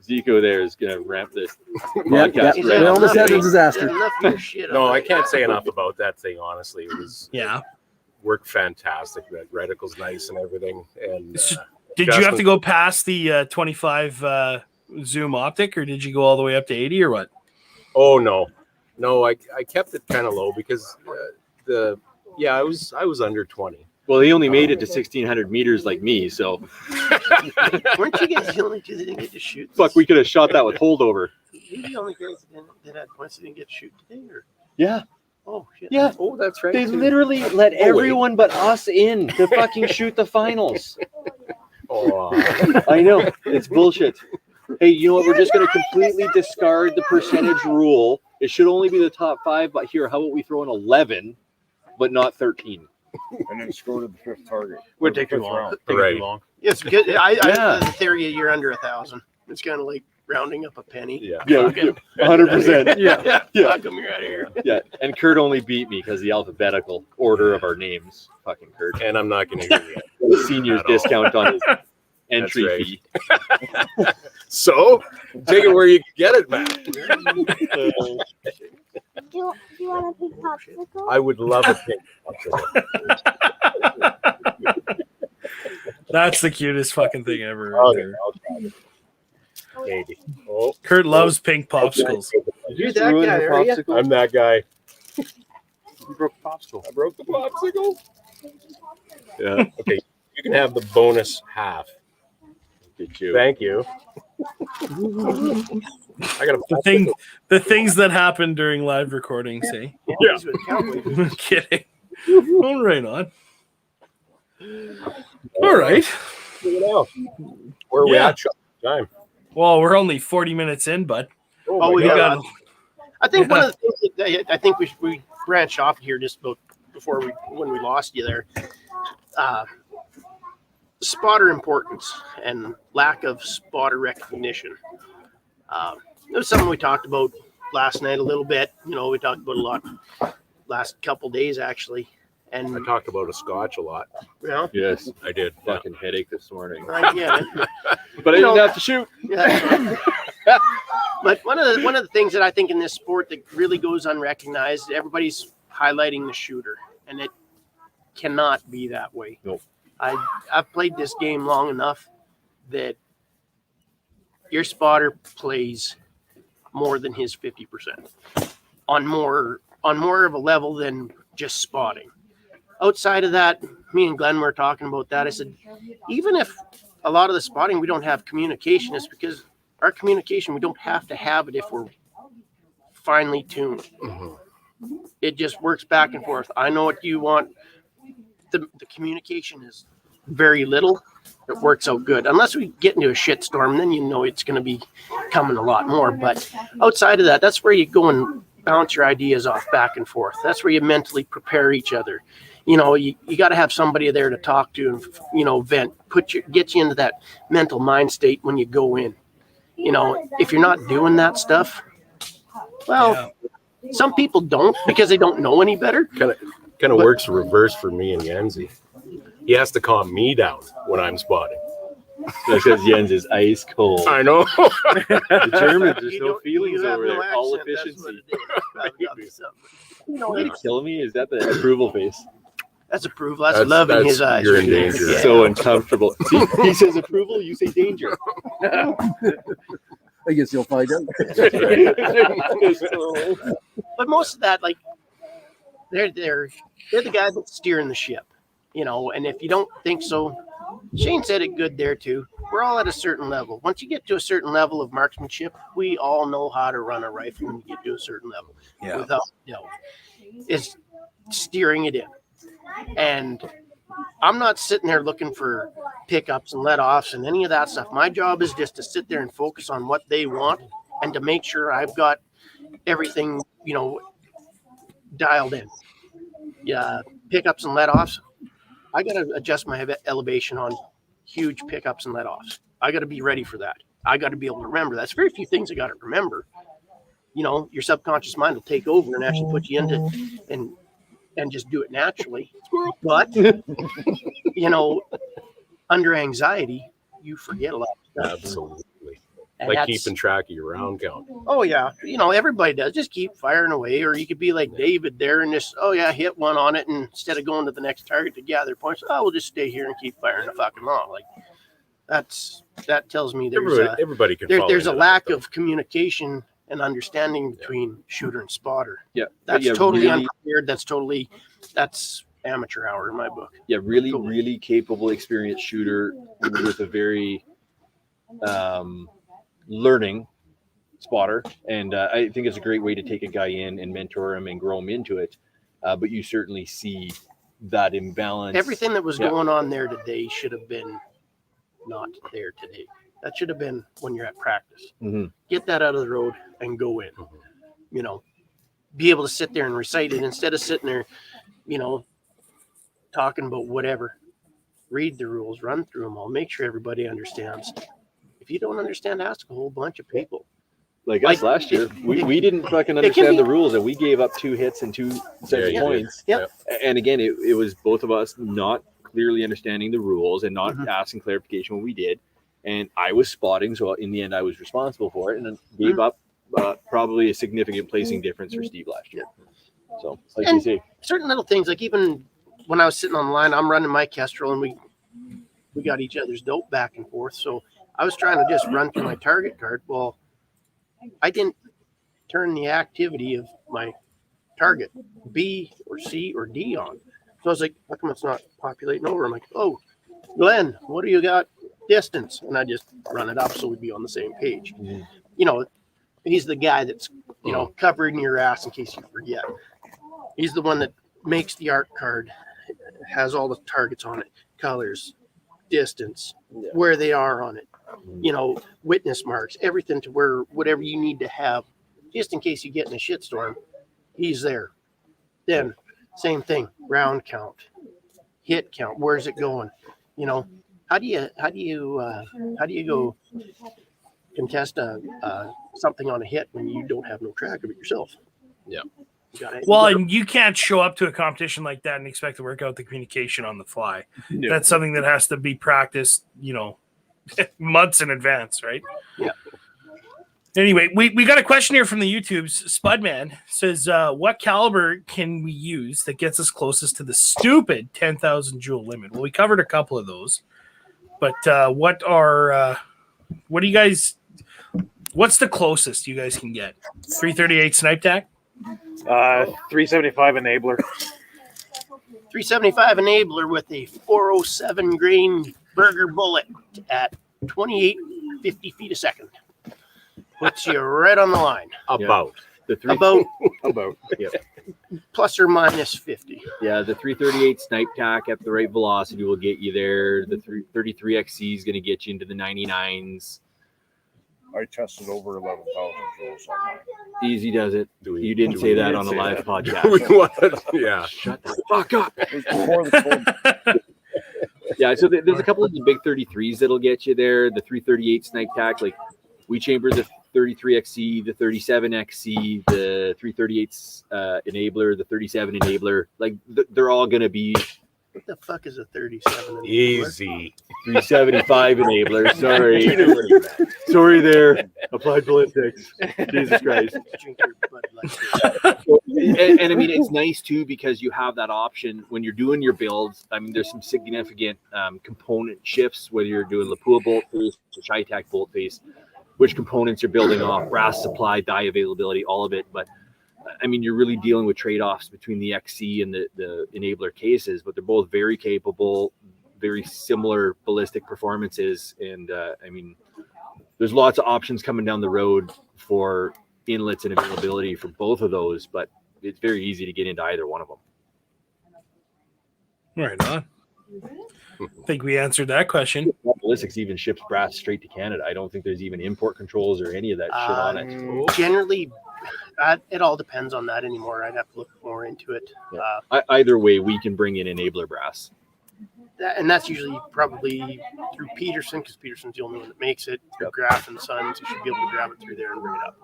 Zico there is going to ramp this Yep, podcast yep. He's right We had up. almost had a enough- disaster. enough of your shit No, I already. can't say enough about that thing, honestly. It was Yeah. worked fantastic. That reticle's nice and everything. And So did you have to go past the 25 zoom optic, or did you go all the way up to 80, or what? oh no, I kept it kind of low because I was under 20. Well, he only made it to 1,600 meters like me, so Weren't you guys the only two that didn't get to shoot? fuck, we could have shot that with holdover. You the only guys that had points that didn't get to shoot today? Or Yeah, oh shit. yeah. Oh, that's right. They too. literally let everyone but us in to fucking shoot the finals. Oh, I know. It's bullshit. Hey, you know what? We're just going to completely discard the percentage rule. It should only be the top 5, but here, how about we throw in 11, but not 13? And then score to the 5th target. Would take too Fifth long. round. Take Right. too long. It's good. I Yeah. the theory you're under 1,000. It's kind of like rounding up a penny. yeah. Yeah, Fucking- 100%. Yeah. Yeah. Fuck 'em, you're out of here. Yeah, and Kurt only beat me because the alphabetical order of our names. Fucking Kurt. And I'm not going to hear yet. The senior's At all. discount on his entry right. fee. So take it where you can get it, man. Do you want a pink popsicle? I would love a pink popsicle. That's the cutest fucking thing ever. Right Okay, there. I'll try it. Maybe. Oh, Kurt loves pink popsicles. You that ruined guy, the are ya? popsicle? I'm that guy. You broke the popsicle. I broke the popsicle. Yeah. Okay, you can have the bonus half. Did you? Thank you. I got a The things that happen during live recordings, eh? Yeah. He's with Cowboy. Kidding. All right on. All right. Where are we Yeah. at? Time. Well, we're only 40 minutes in, but Oh, we we got got. I think one of the things that I think we branched off here just about before when we lost you there. Spotter importance and lack of spotter recognition. It was something we talked about last night a little bit. You know, we talked about a lot last couple days actually. And I talked about a scotch a lot. you know, Yes. I did. Fucking headache this morning. I get it. But I You didn't know- have to shoot. Yeah. But one of the things that I think in this sport that really goes unrecognized, everybody's highlighting the shooter, and it cannot be that way. Nope. I've played this game long enough that your spotter plays more than his 50% on more of a level than just spotting. Outside of that, me and Glenn were talking about that. I said, even if a lot of the spotting we don't have communication, it's because our communication, we don't have to have it if we're finely tuned. It just works back and forth. I know what you want. The communication is very little. It works out good. Unless we get into a shit storm, then you know it's going to be coming a lot more. But outside of that, that's where you go and bounce your ideas off back and forth. That's where you mentally prepare each other. You know, you got to have somebody there to talk to and, you know, vent, get you into that mental mind state when you go in. You know, if you're not doing that stuff, well, some people don't because they don't know any better. Kind of works reverse for me and Yanzi. He has to calm me down when I'm spotting. That's because Jens is ice cold. I know. The Germans, there's You no don't- feelings you have over no there. All accent, that's what efficiency. it is. Probably something. You know, Are you killing me? Is that the approval face? that's approval. That's love in his eyes. You're in danger. Yeah. So uncomfortable. See, he says approval, you say danger. I guess you'll find out. But most of that, like, they're the guy that's steering the ship, you know. And if you don't think so, Shane said it good there too. We're all at a certain level. Once you get to a certain level of marksmanship, we all know how to run a rifle when you get to a certain level. Yeah. Without, you know, it's steering it in. And I'm not sitting there looking for pickups and let-offs and any of that stuff. My job is just to sit there and focus on what they want and to make sure I've got everything, you know, dialed in. Yeah, pickups and let-offs. I got to adjust my elevation on huge pickups and let-offs. I got to be ready for that. I got to be able to remember. That's very few things I got to remember. You know, your subconscious mind will take over and actually put you into and just do it naturally. But you know, under anxiety, you forget a lot of stuff. Absolutely. And Like that's- keeping track of your round count. Oh yeah, you know, everybody does. Just keep firing away, or you could be like David there and just, oh yeah, hit one on it, and instead of going to the next target to gather points, oh, we'll just stay here and keep firing the fucking long. Like that tells me Everybody can. fall there's a into lack that, though. of communication and understanding between shooter and spotter. Yeah. That's yeah, totally really, unprepared. That's amateur hour in my book. yeah, really capable, experienced shooter with a very learning spotter. And I think it's a great way to take a guy in and mentor him and grow him into it. But you certainly see that imbalance. Everything that was Yeah. going on there today should have been not there today. That should have been when you're at practice. Mhm. Get that out of the road and go in. You know, be able to sit there and recite it instead of sitting there, you know, talking about whatever. Read the rules, run through them all, make sure everybody understands. If you don't understand, ask a whole bunch of people. Like us last year, we didn't fucking understand the rules, and we gave up 2 hits and 2 sets Yeah, of you did. points. Yep. And again, it was both of us not clearly understanding the rules and not Mhm. asking clarification when we did. And I was spotting, so in the end, I was responsible for it, and then gave up probably a significant placing difference for Steve last year. So, like you And- say, Certain little things, like even when I was sitting on the line, I'm running my Kestrel and we got each other's dope back and forth. So I was trying to just run through my target card. Well, I didn't turn the activity of my target B or C or D on. So I was like, how come it's not populating over? I'm like, oh, Glenn, what do you got distance? And I just run it up so we'd be on the same page. Mhm. You know, he's the guy that's, you know, covering your ass in case you forget. He's the one that makes the art card, has all the targets on it, colors, distance, where they are on it, you know, witness marks, everything to where whatever you need to have just in case you get in a shitstorm, he's there. Then same thing, round count, hit count. Where's it going? You know, how do you go contest something on a hit when you don't have no track of it yourself? Yeah. Well, and you can't show up to a competition like that and expect to work out the communication on the fly. No. That's something that has to be practiced, months in advance, right? Yeah. Anyway, we got a question here from the YouTubes. Spudman says, what caliber can we use that gets us closest to the stupid 10,000 joule limit? Well, we covered a couple of those, but what do you guys, what's the closest you guys can get? 338 snipe tack? 375 enabler. 375 enabler with a 407 grain burger bullet at 2850 feet a second. Puts you right on the line. About the three, About. yeah, plus or minus 50. yeah. The 338 snipe tack at the right velocity will get you there. The 33 XC is going to get you into the 99s. I tested over 11,000 joules on mine. Easy does it. You didn't do say we that didn't on a say live that. podcast. Yeah. Shut the fuck up. It was before the cold. Yeah, so there's a couple of the big 33s that'll get you there. The 338 snipe tack, like we chamber the 33XC, the 37XC, the 338 enabler, the 37 enabler. Like they're all gonna be What the fuck is a 37 enabler? Easy. 375 enabler. Sorry there. Applied ballistics. Jesus Christ. Drink your Bud Light. And I mean, it's nice too because you have that option when you're doing your builds. I mean, there's some significant component shifts, whether you're doing Lapua bolt face or Chi-Tac bolt face, which components you're building off, brass supply, die availability, all of it. But I mean, you're really dealing with trade-offs between the XC and the enabler cases, but they're both very capable, very similar ballistic performances. And I mean, there's lots of options coming down the road for inlets and availability for both of those, but it's very easy to get into either one of them. Right on. I think we answered that question. Ballistics even ships brass straight to Canada. I don't think there's even import controls or any of that shit on it. Generally, it all depends on that anymore. I'd have to look more into it. Either way, we can bring in enabler brass. And that's usually probably through Peterson, because Peterson's the only one that makes it. Through Graf and Sons, you should be able to grab it through there and bring it up.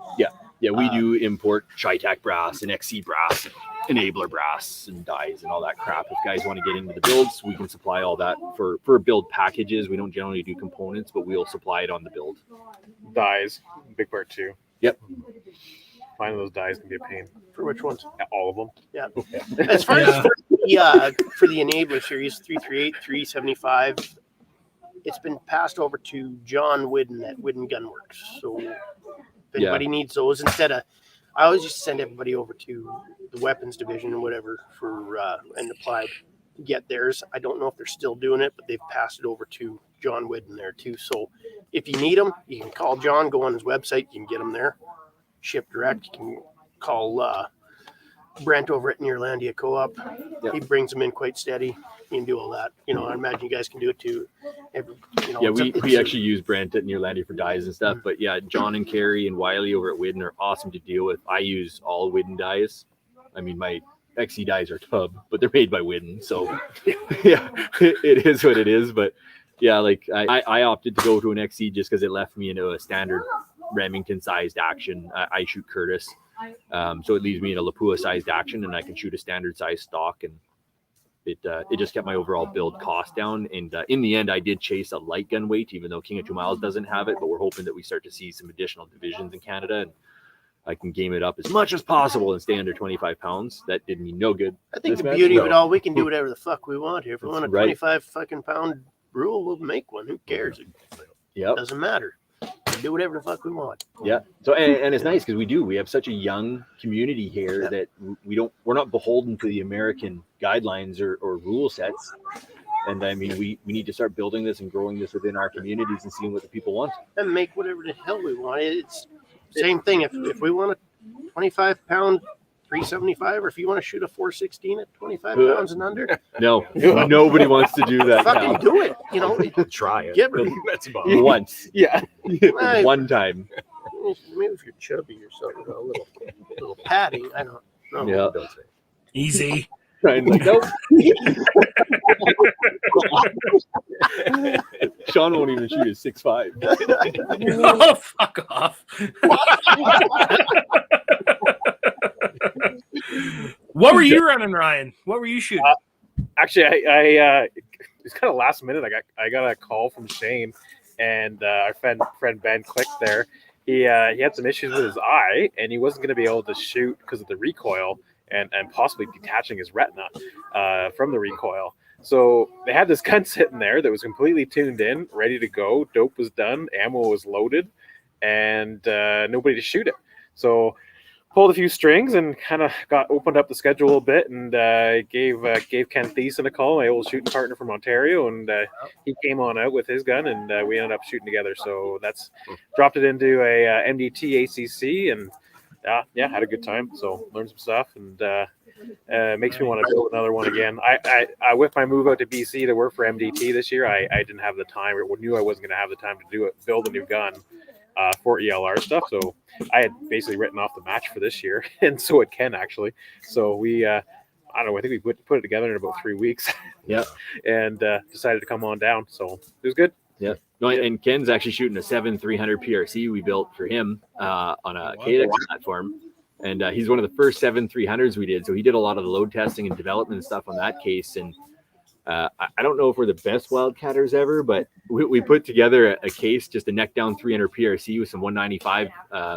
Yeah, we do import Chi-Tac brass and XC brass, and enabler brass and dies and all that crap. If guys want to get into the builds, we can supply all that for build packages. We don't generally do components, but we'll supply it on the build. Dies. Big part too. Yep. Finding those dies can be a pain. For which ones? All of them. Yeah. As far as for the enabler series, 338, 375, it's been passed over to John Whidden at Whidden Gunworks. So if anybody needs those, instead of, I always just send everybody over to the weapons division or whatever for and applied to get theirs. I don't know if they're still doing it, but they've passed it over to John Whidden there too. So if you need them, you can call John, go on his website, you can get them there. Ship direct. You can call Brent over at Nearlandia Co-op. Yep. He brings them in quite steady. You can do all that. I imagine you guys can do it too. We actually use Brent at Nearlandia for dies and stuff. But yeah, John and Carrie and Wiley over at Whidden are awesome to deal with. I use all Whidden dies. I mean, my XC dies are tub, but they're made by Whidden. So yeah, it is what it is. But yeah, like I opted to go to an XC just because it left me into a standard Remington sized action. I shoot Curtis, so it leaves me in a Lapua sized action, and I can shoot a standard size stock, and it just kept my overall build cost down. And in the end, I did chase a light gun weight, even though King of 2 Miles doesn't have it. But we're hoping that we start to see some additional divisions in Canada, and I can game it up as much as possible and stay under 25 pounds. That did me no good. I think the beauty of it all, we can do whatever the fuck we want here. If we want a Right. 25 fucking pound rule, we'll make one. Who cares? It Yep. doesn't matter. We do whatever the fuck we want. Yeah. So and it's nice because we have such a young community here that we're not beholden to the American guidelines or rule sets. And I mean, we need to start building this and growing this within our communities and seeing what the people want. And make whatever the hell we want. It's same thing. If we want a 25 pound 375, or if you want to shoot a 416 at 25 pounds and under, No, nobody wants to do that. fucking now. do it. Try it. Get rid That's about Once. Yeah. I- One time. Maybe if you're chubby or something, a little padding. I don't know. Yeah. Don't say. Easy. Right, like, nope. Sean won't even shoot his 6'5". Oh, fuck off. What were you running, Ryan? What were you shooting? Actually, I it's kind of last minute. I got a call from Shane, and our friend Ben clicked there. He had some issues with his eye, and he wasn't going to be able to shoot because of the recoil and possibly detaching his retina from the recoil. So they had this gun sitting there that was completely tuned in, ready to go. Dope was done, ammo was loaded, and nobody to shoot it. So pulled a few strings and kind of opened up the schedule a bit, and gave Ken Thiessen a call, my old shooting partner from Ontario, and he came on out with his gun, and we ended up shooting together. So that's dropped it into a MDT ACC, and had a good time. So learned some stuff, and makes me want to build another one again. I with my move out to BC to work for MDT this year, I didn't have the time, or knew I wasn't going to have the time to build a new gun for ELR stuff. So I had basically written off the match for this year, and so had Ken actually. So we, I don't know, I think we put it together in about 3 weeks. Yeah. And decided to come on down. So it was good. Yeah. No, and Ken's actually shooting a 7-300 PRC we built for him on a KDEX platform. And he's one of the first 7-300s we did. So he did a lot of the load testing and development and stuff on that case. And I don't know if we're the best wildcatters ever, but we put together a case, just a neck down 300 PRC with some 195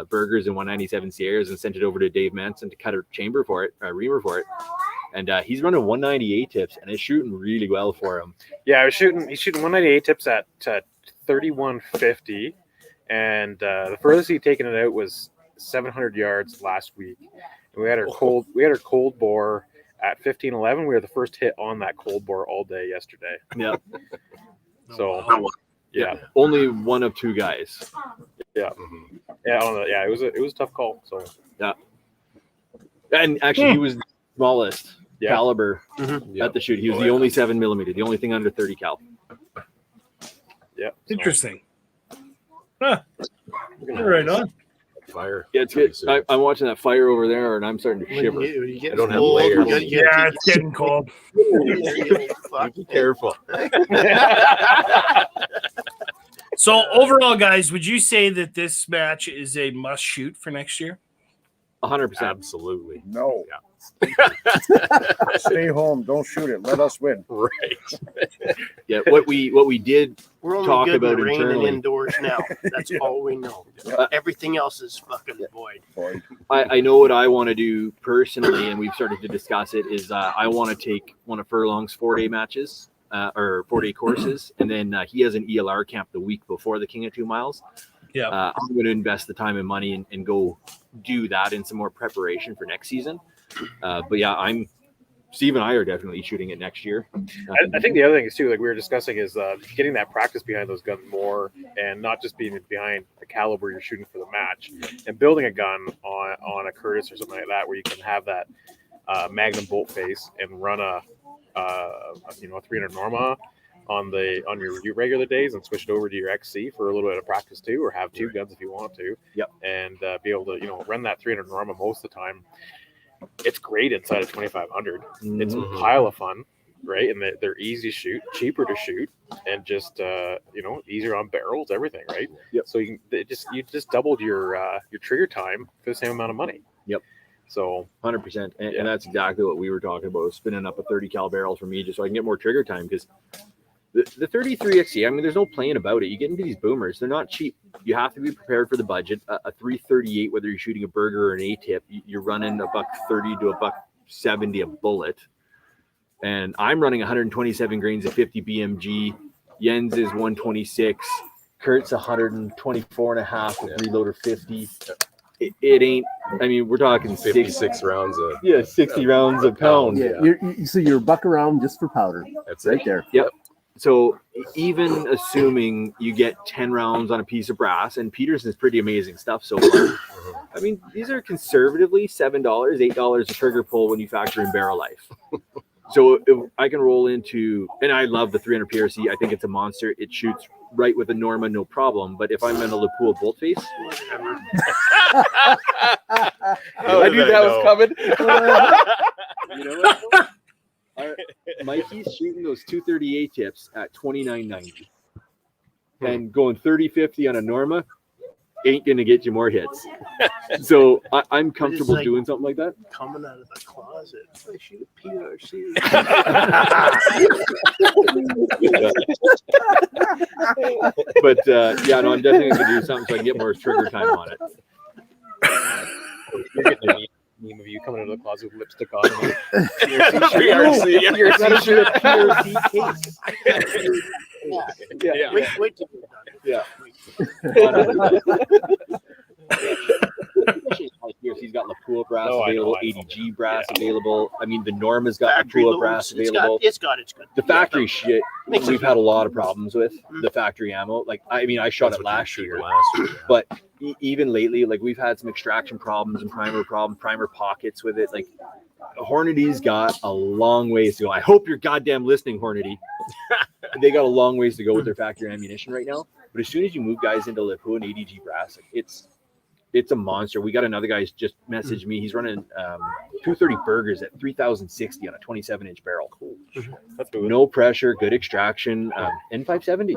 burgers and 197 Sierras, and sent it over to Dave Manson to cut a chamber for it, a reamer for it. And he's running 198 tips, and it's shooting really well for him. Yeah, he's shooting 198 tips at 3150, and the furthest he'd taken it out was 700 yards last week. And we had our cold bore at 1511. We were the first hit on that cold bore all day yesterday. Yeah. So yeah, only one of two guys. Yeah. It was a tough call. So yeah. And actually, he was the smallest caliber at the shoot. He was the only 7mm, the only thing under 30 cal. Yeah. Interesting. Huh. Right on. Fire. Yeah, it's good. I'm watching that fire over there, and I'm starting to shiver. I don't have layers. Yeah, it's getting cold. Be careful. So overall, guys, would you say that this match is a must shoot for next year? 100%. Absolutely. No. Stay home. Don't shoot it. Let us win. Right. Yeah. What we did We're only talk good about in rain and internally. indoors now. That's all we know. Everything else is fucking void. I know what I want to do personally, and we've started to discuss it, is I want to take one of Furlong's 4-day matches or 4-day courses, and then he has an ELR camp the week before the King of 2 Miles. Yeah. I'm going to invest the time and money and go do that in some more preparation for next season. But yeah, Steve and I are definitely shooting it next year. I think the other thing is too, like we were discussing, is getting that practice behind those guns more, and not just being behind the caliber you're shooting for the match, and building a gun on a Curtis or something like that, where you can have that Magnum bolt face and run a 300 Norma on your regular days, and switch it over to your XC for a little bit of practice too, or have two guns if you want to. Yep. And be able to run that 300 Norma most of the time. It's great inside of 2500. It's a pile of fun, right? And they're easy to shoot, cheaper to shoot, and just easier on barrels, everything, right? Yep. So you just doubled your trigger time for the same amount of money. Yep. So 100%, and that's exactly what we were talking about, spinning up a 30 cal barrel for me, just so I can get more trigger time, because the 33 XC, I mean, there's no playing about it. You get into these boomers, they're not cheap. You have to be prepared for the budget. A 338, whether you're shooting a burger or an A-tip, you're running $130 to $170 a bullet. And I'm running 127 grains of 50 BMG. Jens is 126. Kurt's 124 and a half with reloader 50. It ain't, I mean, we're talking 56 rounds of 60 rounds a pound. Yeah, so you're buck around just for powder. That's right it. there. Yep. So even assuming you get 10 rounds on a piece of brass, and Peterson's pretty amazing stuff so far. I mean, these are conservatively $7, $8 a trigger pull when you factor in barrel life. So if I can roll into, and I love the 300 PRC. I think it's a monster. It shoots right with a Norma, no problem. But if I'm in a Lapua Boltface, I knew that was coming. You know what? Mikey's shooting those 238 tips at 29.90, and going 30-50 on a Norma ain't gonna get you more hits. So I'm comfortable like doing something like that. Coming out of the closet, I shoot a PRC. But yeah, no, I'm definitely gonna do something so I can get more trigger time on it. You're getting a meme of you coming out of the closet with lipstick on. PRC. You're gotta shoot a PRC case. Yeah. Wait till you're done. Yeah. He's got Lapua brass available, ADG brass available. I mean, the Norma's got Factory Lapua brass loads, available. It's got its good. The factory shit, Makes we've it had a lot of problems with the factory ammo. Like, I mean, I shot it last year, but even lately, like we've had some extraction problems and primer pockets with it. Like, Hornady's got a long ways to go. I hope you're goddamn listening, Hornady. They got a long ways to go with their factory ammunition right now. But as soon as you move guys into Lapua and ADG brass, it's a monster. We got another guy's just messaged me. He's running 230 burgers at 3,060 on a 27-inch barrel. That's good. No pressure, good extraction, N570.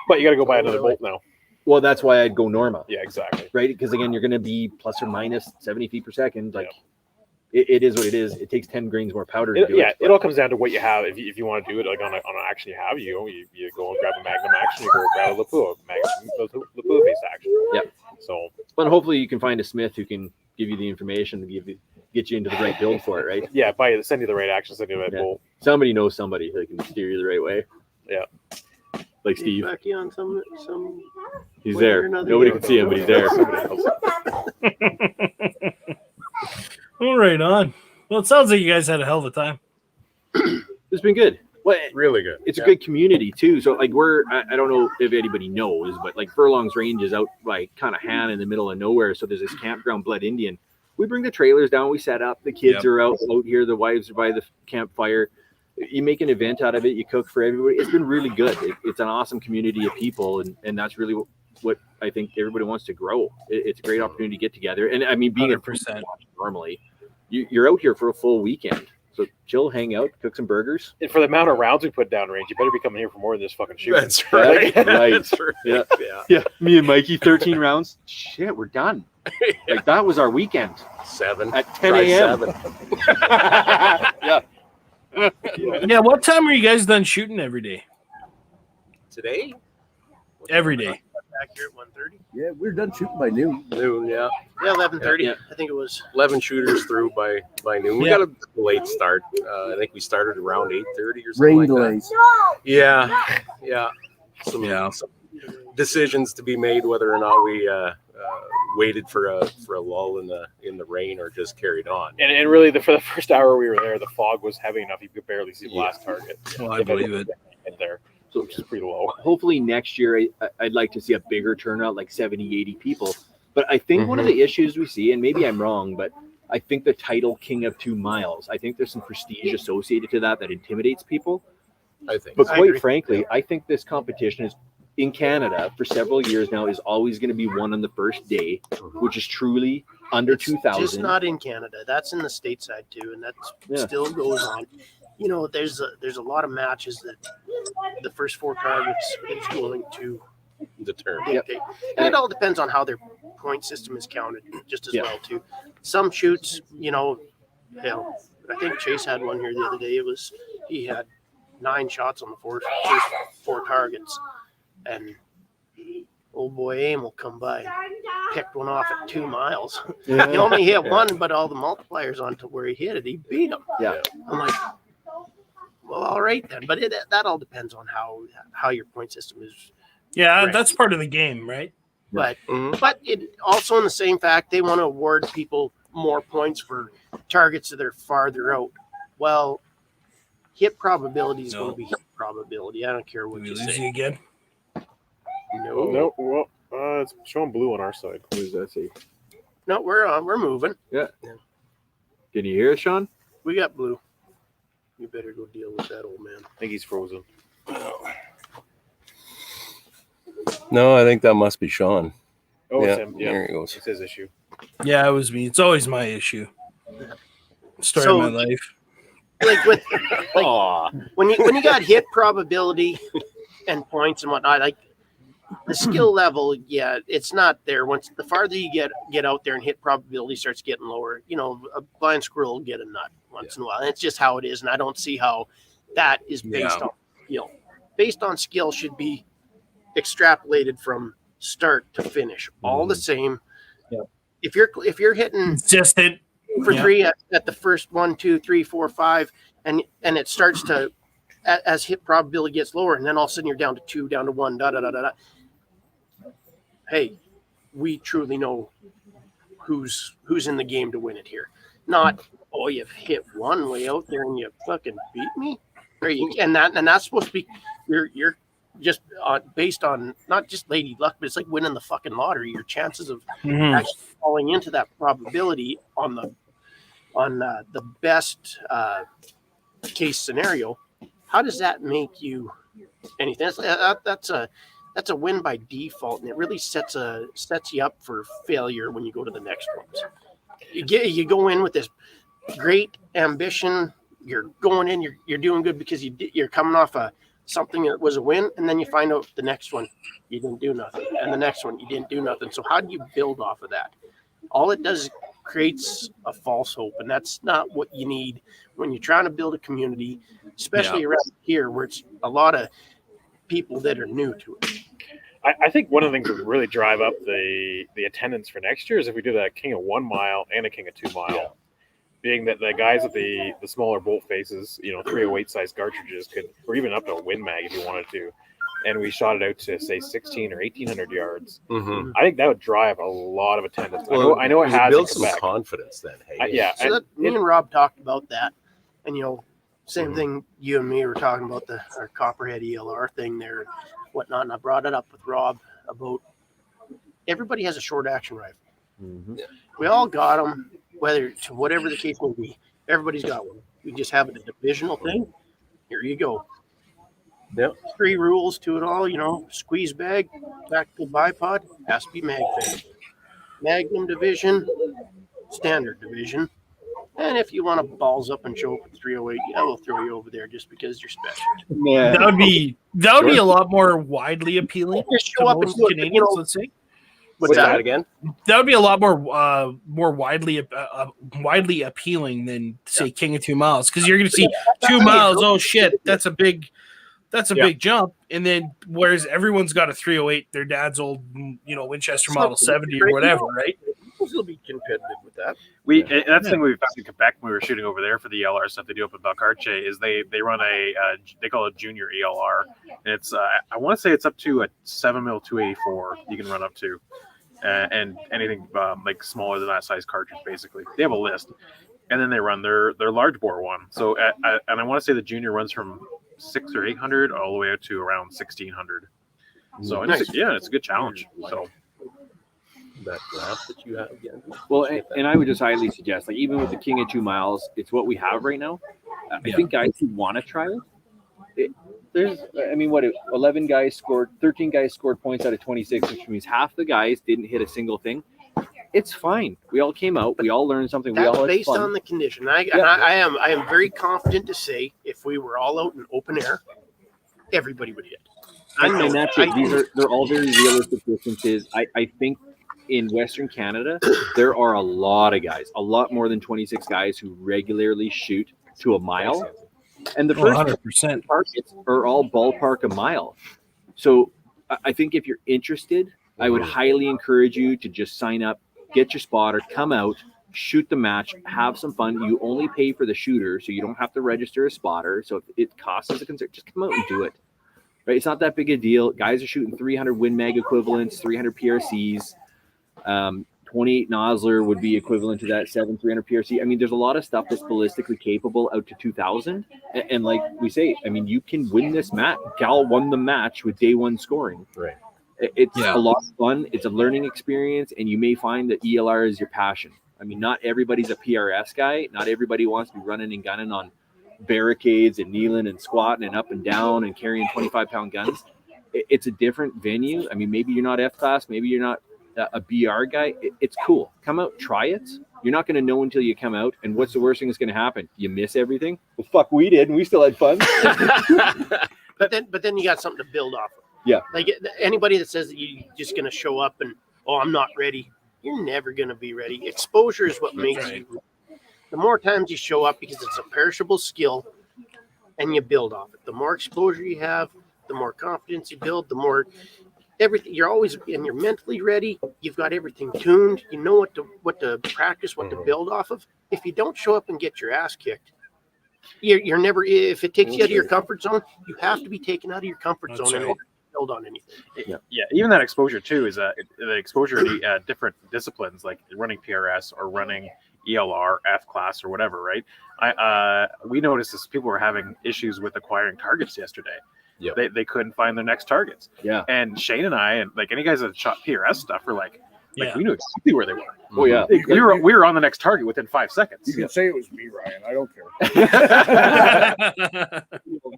But you got to go buy another bolt now. Well, that's why I'd go Norma. Yeah, exactly. Right? Because again, you're going to be plus or minus 70 feet per second. Like, it is what it is. It takes 10 grains more powder to do it. It all comes down to what you have. If you want to do it like on an action you have, you go and grab a Magnum action, you go grab a Lapua based action. Yeah. So, but hopefully you can find a smith who can give you the information to get you into the right build for it, right? Yeah, send you the right action, send you the right bolt. Somebody knows somebody who can steer you the right way. Yeah. Like Steve. Back on some He's there. Nobody can see him, but he's there. All right, on. Well, it sounds like you guys had a hell of a time. It's been good. Well, Really good. it's a good community too. So like I don't know if anybody knows, but like Furlong's Range is out like kind of hand in the middle of nowhere. So there's this campground, Blood Indian. We bring the trailers down, we set up, the kids are out here, the wives are by the campfire. You make an event out of it, you cook for everybody. It's been really good. It's an awesome community of people, and that's really what I think everybody wants to grow. It's a great opportunity to get together. And I mean, being 100%. Normally, you're out here for a full weekend. So chill, hang out, cook some burgers. And for the amount of rounds we put down range, you better be coming here for more than this fucking shooting. That's right. Right. That's right. Yeah. Me and Mikey, 13 rounds. Shit, we're done. Like that was our weekend. 7 At 10 a.m. Yeah, what time are you guys done shooting every day? Today? Every day. back here at 1:30. Yeah, we're done shooting by noon. Noon, yeah. Yeah, 11:30. Yeah. I think it was. 11 shooters through by noon. We Yeah. got a late start. I think we started around 8:30 or something Rain like delays. that. Yeah. Some decisions to be made whether or not we waited for a lull in the rain or just carried on. And really, for the first hour we were there, the fog was heavy enough you could barely see the last target. Well, I believe it. There, so which is pretty low. Hopefully next year I'd like to see a bigger turnout, like 70, 80 people. But I think one of the issues we see, and maybe I'm wrong, but I think the title King of 2 Miles, I think there's some prestige associated to that intimidates people. I think. But I quite agree. frankly, I think this competition is in Canada for several years now is always going to be won on the first day, which is truly under 2,000. Just not in Canada. That's in the stateside too, and that still goes on. You know, there's a lot of matches that the first 4 targets is going to Determined. dictate. And it all depends on how their point system is counted, just as well too. Some shoots, hell, I think Chase had one here the other day. He had 9 shots on the first 4 targets, and old boy Aim will come by, picked one off at 2 miles. He only hit one, but all the multipliers on to where he hit it, he beat him. Yeah. I'm like, well, all right then. But that all depends on how your point system is. Yeah, Right. that's part of the game, right? But it also in the same fact, they want to award people more points for targets that are farther out. Well, hit probability is going to be hit probability. I don't care Did what we you lose say. you again? No, well, it's showing blue on our side. What does that say? No, we're moving. Can you hear us, Sean? We got blue. You better go deal with that old man. I think he's frozen. No, I think that must be Sean. Oh, Yeah, it's him. Yeah, there he goes. it's his issue. Yeah, it was me. It's always my issue. Story of my life. Like with Aw. when you got hit probability and points and whatnot, like the skill level, yeah, it's not there. Once the farther you get out there and hit probability starts getting lower, you know, a blind squirrel will get a nut once in a while. And it's just how it is, and I don't see how that is based on skill. Based on skill should be extrapolated from start to finish, all the same. Yeah. If you're hitting It's just it. for 3 at the first 1, 2, 3, 4, 5, and it starts to as hit probability gets lower, and then all of a sudden you're down to 2, down to 1, da da da da da. Hey, we truly know who's in the game to win it here. Not, oh, you've hit one way out there and you fucking beat me, or and that's supposed to be you're just based on not just lady luck, but it's like winning the fucking lottery. Your chances of actually falling into that probability on the best case scenario. How does that make you anything? That's a win by default, and it really sets you up for failure when you go to the next ones. You go in with this great ambition. You're going in. You're doing good because you're coming off something that was a win, and then you find out the next one you didn't do nothing, and the next one you didn't do nothing. So how do you build off of that? All it does is creates a false hope, and that's not what you need when you're trying to build a community, especially around here where it's a lot of people that are new to it. I think one of the things that would really drive up the attendance for next year is if we did a King of 1 mile and a King of 2 mile. Being that the guys with the smaller bolt faces, 308 size cartridges could, or even up to a Win Mag if you wanted to, and we shot it out to say 16 or 1800 yards. Mm-hmm. I think that would drive a lot of attendance. Well, I know it has build in some Quebec. confidence then. Hey, Yeah. So me and Rob talked about that, and same thing. You and me were talking about our Copperhead ELR thing there and whatnot, and I brought it up with Rob about everybody has a short action rifle. Mm-hmm. We all got them, whatever the case may be. Everybody's got one. We just have it a divisional thing. Here you go. Yep. 3 rules to it all. Squeeze bag, tactical bipod, has to be mag fed. Magnum division, standard division. And if you want to balls up and show up at 308, yeah, we'll throw you over there just because you're special. Yeah. That would be a lot more widely appealing Just to show up and most do it, Canadians. Let's say What's that again? that would be a lot more widely appealing than say King of 2 miles, because you're going to see 2 miles. Oh shit, that's a big jump. And then whereas everyone's got a 308, their dad's old Winchester Model 70 or whatever, right? We'll still be competitive with that. That's the thing we found in Quebec when we were shooting over there for the ELR stuff they do up in Valcartier is they run they call it junior ELR, and it's I want to say it's up to a 7mm 284 you can run up to, and anything like smaller than that size cartridge basically. They have a list, and then they run their large bore one. So and I want to say the junior runs from 600 or 800 all the way out to around 1600. So it's a good challenge. So. That graph that you have again. Well, and I would just highly suggest, like even with the King of 2 miles, it's what we have right now. I think guys who want to try it, there's, 13 guys scored points out of 26, which means half the guys didn't hit a single thing. It's fine. We all came out. We all learned something. That's we all had based fun. on the condition. I am very confident to say if we were all out in open air, everybody would hit. And that's it. They're all very realistic distances. I think in Western Canada, there are a lot of guys, a lot more than 26 guys who regularly shoot to a mile. And the first 100% targets are all ballpark a mile. So I think if you're interested, I would highly encourage you to just sign up, get your spotter, come out, shoot the match, have some fun. You only pay for the shooter, so you don't have to register a spotter. So if it costs as a concern, just come out and do it. Right? It's not that big a deal. Guys are shooting 300 Win Mag equivalents, 300 PRCs. 28 Nosler would be equivalent to that 300 PRC. I mean, there's a lot of stuff that's ballistically capable out to 2000. And like we say, I mean, you can win this match. Gal won the match with day one scoring. Right. It's a lot of fun. It's a learning experience. And you may find that ELR is your passion. I mean, not everybody's a PRS guy. Not everybody wants to be running and gunning on barricades and kneeling and squatting and up and down and carrying 25-pound guns. it's a different venue. I mean, maybe you're not F class, maybe you're not a BR guy. It's cool. Come out, try it. You're not going to know until you come out. And what's the worst thing that's going to happen? You miss everything. Well, fuck, we did, and we still had fun. But then you got something to build off of. Yeah. Like anybody that says that you're just going to show up and, oh, I'm not ready. You're never going to be ready. Exposure is what makes you. The more times you show up, because it's a perishable skill, and you build off it. The more exposure you have, the more confidence you build, the more everything. You're always, and you're mentally ready. You've got everything tuned. You know what to practice, what to build off of. If you don't show up and get your ass kicked, you're never. If it takes you out of your comfort zone, you have to be taken out of your comfort zone in order to build on anything. Yeah, even that exposure too is the exposure to different disciplines, like running PRS or running ELR, F class, or whatever. Right? We noticed this. People were having issues with acquiring targets yesterday. Yep. They couldn't find their next targets. Yeah. And Shane and I, and like any guys that shot PRS stuff, were like Yeah. we knew exactly where they were. Oh yeah. We were on the next target within 5 seconds. You can say it was me, Ryan. I don't care.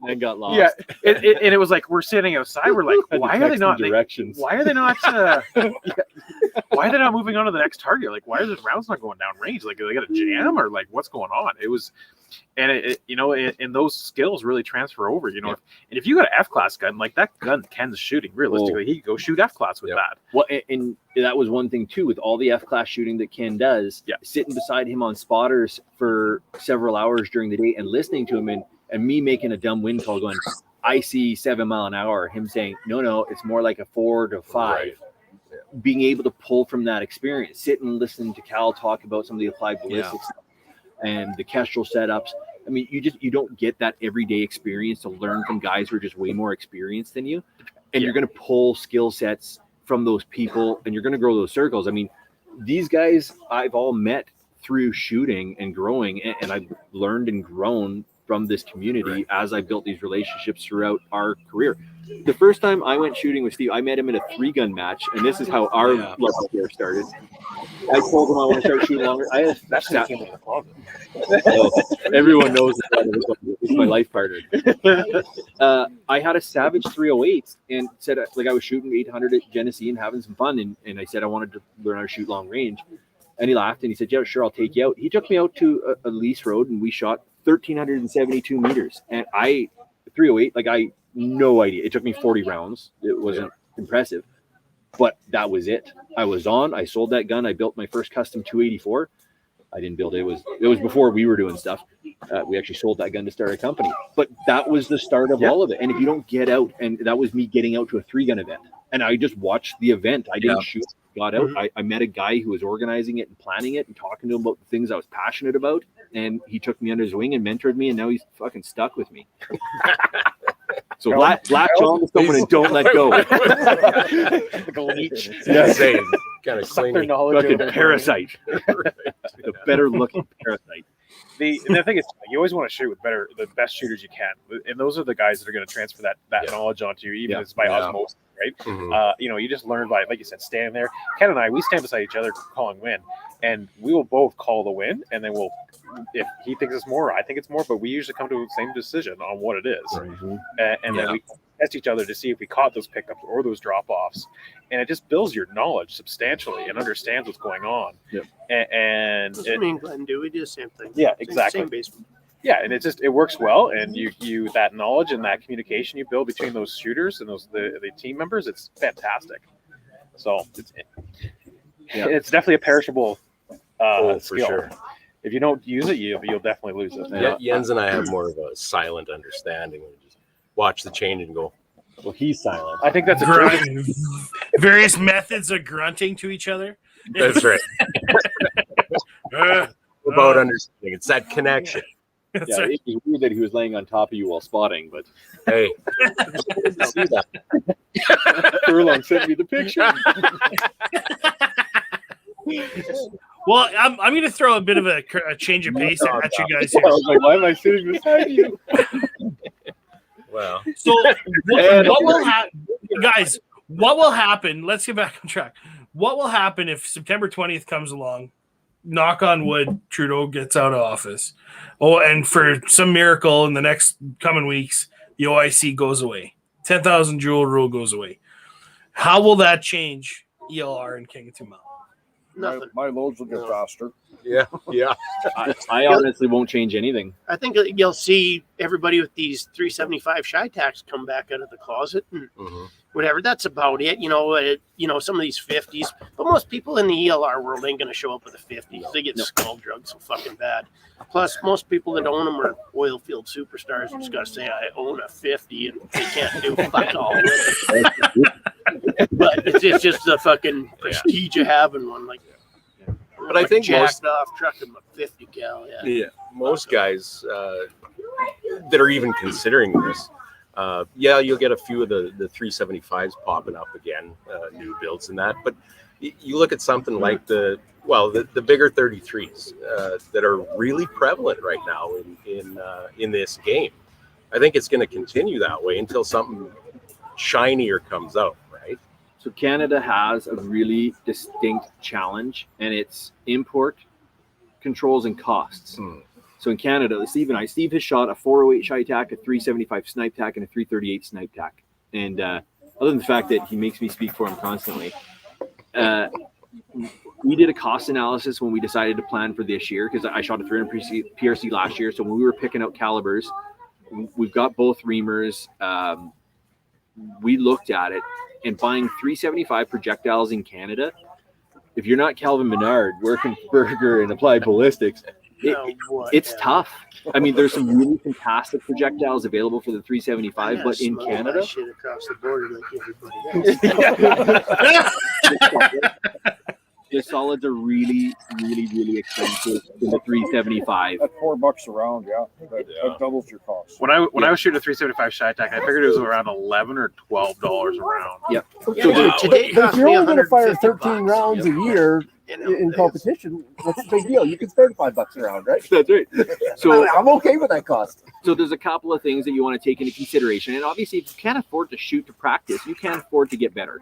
And got lost. Yeah, and it was like we're sitting outside. We're like, why are they not directions? Why are they not? Why are they not moving on to the next target? Like, why is this rounds not going down range? Like, they got a jam or like what's going on? It was, and and those skills really transfer over. And if you got an F class gun, like that gun Ken's shooting, realistically, he could go shoot F class with that. Well, and that was one thing too with all the F class shooting that Ken does. Yeah. Sitting beside him on spotters for several hours during the day and listening to him and me making a dumb wind call going, I see 7 mile an hour. Him saying, no, it's more like a 4 to 5. Right. Being able to pull from that experience, sit and listen to Cal talk about some of the applied ballistics and the Kestrel setups. I mean, you don't get that everyday experience to learn from guys who are just way more experienced than you. And you're going to pull skill sets from those people and you're going to grow those circles. I mean, these guys I've all met through shooting and growing, and I've learned and grown from this community as I built these relationships throughout our career. The first time I went shooting with Steve, I met him in a 3-gun match, and this is how our love affair started. I told him I want to start shooting longer. Everyone knows that he's my life partner. I had a Savage 308 and said, like, I was shooting 800 at Genesee and having some fun, and I said I wanted to learn how to shoot long range. And he laughed and he said, yeah, sure, I'll take you out. He took me out to a lease road and we shot 1,372 meters. And 308, like, I no idea. It took me 40 rounds. It wasn't impressive, but that was it. I was on. I sold that gun. I built my first custom 284. I didn't build it. It was before we were doing stuff. We actually sold that gun to start a company. But that was the start of all of it. And if you don't get out, and that was me getting out to a 3-gun event. And I just watched the event. I didn't shoot. Got out. I met a guy who was organizing it and planning it and talking to him about the things I was passionate about. And he took me under his wing and mentored me. And now he's fucking stuck with me. So latch on to someone and don't let go. Like a leech. Kind of clingy. Fucking parasite. The better looking parasite. The thing is, you always want to shoot with the best shooters you can, and those are the guys that are going to transfer that knowledge onto you, even if it's by osmosis, right? Mm-hmm. You just learn by, like you said, standing there. Ken and I, we stand beside each other calling win, and we will both call the win, and then if he thinks it's more, I think it's more, but we usually come to the same decision on what it is, and then we test each other to see if we caught those pickups or those drop-offs, and it just builds your knowledge substantially and understands what's going on. And That's what me and Glenn do. We do the same thing. Yeah, exactly. Same basement. Yeah, and it works well, and you that knowledge and that communication you build between those shooters and the team members, it's fantastic. So it's definitely a perishable for skill. sure. If you don't use it, you'll definitely lose it. Yeah, Jens and I have more of a silent understanding. We just watch the change and go, well, he's silent. I think that's various methods of grunting to each other. That's right. About understanding. It's that connection. Yeah, it was weird that he was laying on top of you while spotting, but hey, see that. Furlong sent me the picture. Well, I'm going to throw a bit of a change of pace at you guys here. I was like, why am I sitting beside you? Well, So what will happen, guys? What will happen? Let's get back on track. What will happen if September 20th comes along? Knock on wood, Trudeau gets out of office. Oh, and for some miracle in the next coming weeks, the OIC goes away. 10,000 joule rule goes away. How will that change ELR in King of 2 Mountain? Nothing. My loads will get faster. Yeah. I honestly won't change anything. I think you'll see everybody with these 375 shy tacks come back out of the closet and whatever. That's about it. Some of these 50s, but most people in the ELR world ain't going to show up with a 50. They get skull drugged so fucking bad. Plus, most people that own them are oil field superstars. You just got to say, I own a 50, and they can't do fuck all with it. But it's just the fucking prestige of having one. Like, But I think jacked off truck in a 50 cal. Yeah, most guys that are even considering this, you'll get a few of the 375s popping up again, new builds and that. But you look at something like the bigger 33s that are really prevalent right now in this game. I think it's going to continue that way until something shinier comes out, right? So Canada has a really distinct challenge, and it's import controls and costs. So in Canada, Steve has shot a 408 shy tack, a 375 snipe tack, and a 338 snipe tack. And other than the fact that he makes me speak for him constantly, we did a cost analysis when we decided to plan for this year, because I shot a 300 PRC last year. So when we were picking out calibers, we've got both reamers. We looked at it, and buying 375 projectiles in Canada, if you're not Calvin Menard working Berger and Applied Ballistics, it's tough. I mean, there's some really fantastic projectiles available for the 375, but in Canada, shit across the border like everybody else. the solids are really, really, really expensive in the 375. At $4 a round, that doubles your cost. When I was shooting a 375 shy tack, I figured it was around $11 or $12 a round. Yep. So today, But if you're only going to fire 13 $150 rounds a year in competition, what's the big deal? You can spend $5 a round, right? That's right. So I'm okay with that cost. So there's a couple of things that you want to take into consideration. And obviously, if you can't afford to shoot to practice, you can't afford to get better.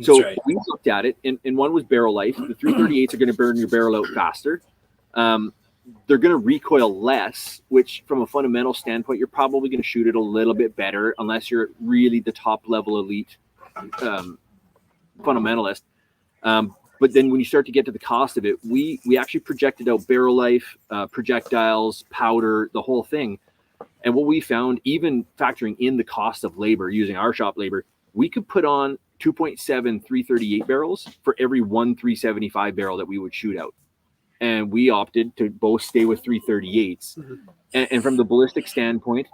So we looked at it, and one was barrel life. The 338s are going to burn your barrel out faster. They're going to recoil less, which from a fundamental standpoint, you're probably going to shoot it a little bit better unless you're really the top level elite fundamentalist. But then when you start to get to the cost of it, we actually projected out barrel life, projectiles, powder, the whole thing. And what we found, even factoring in the cost of labor, using our shop labor, we could put on 2.7 338 barrels for every one 375 barrel that we would shoot out. And we opted to both stay with 338s. And from the ballistic standpoint,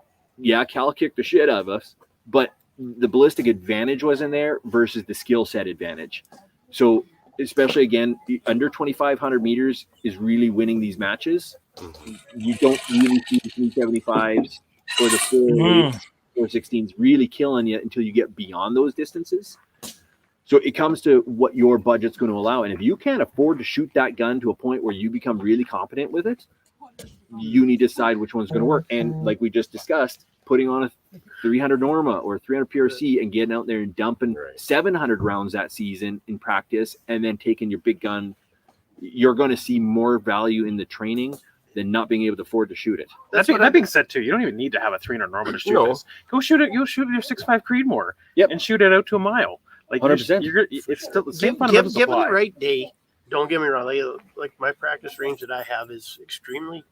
Cal kicked the shit out of us, but the ballistic advantage was in there versus the skill set advantage. So especially, again, under 2,500 meters is really winning these matches. You don't really see the 375s or the 416s really killing you until you get beyond those distances. So it comes to what your budget's going to allow. And if you can't afford to shoot that gun to a point where you become really competent with it, you need to decide which one's going to work. And like we just discussed, putting on a 300 Norma or 300 PRC and getting out there and dumping 700 rounds that season in practice and then taking your big gun, you're going to see more value in the training than not being able to afford to shoot it. That being said, too, you don't even need to have a 300 Norma to shoot this. Go shoot it. You'll shoot your 6.5 Creedmoor and shoot it out to a mile. Like 100%. It's still the same Given fundamentals the apply. right day, don't get me wrong. Like my practice range that I have is extremely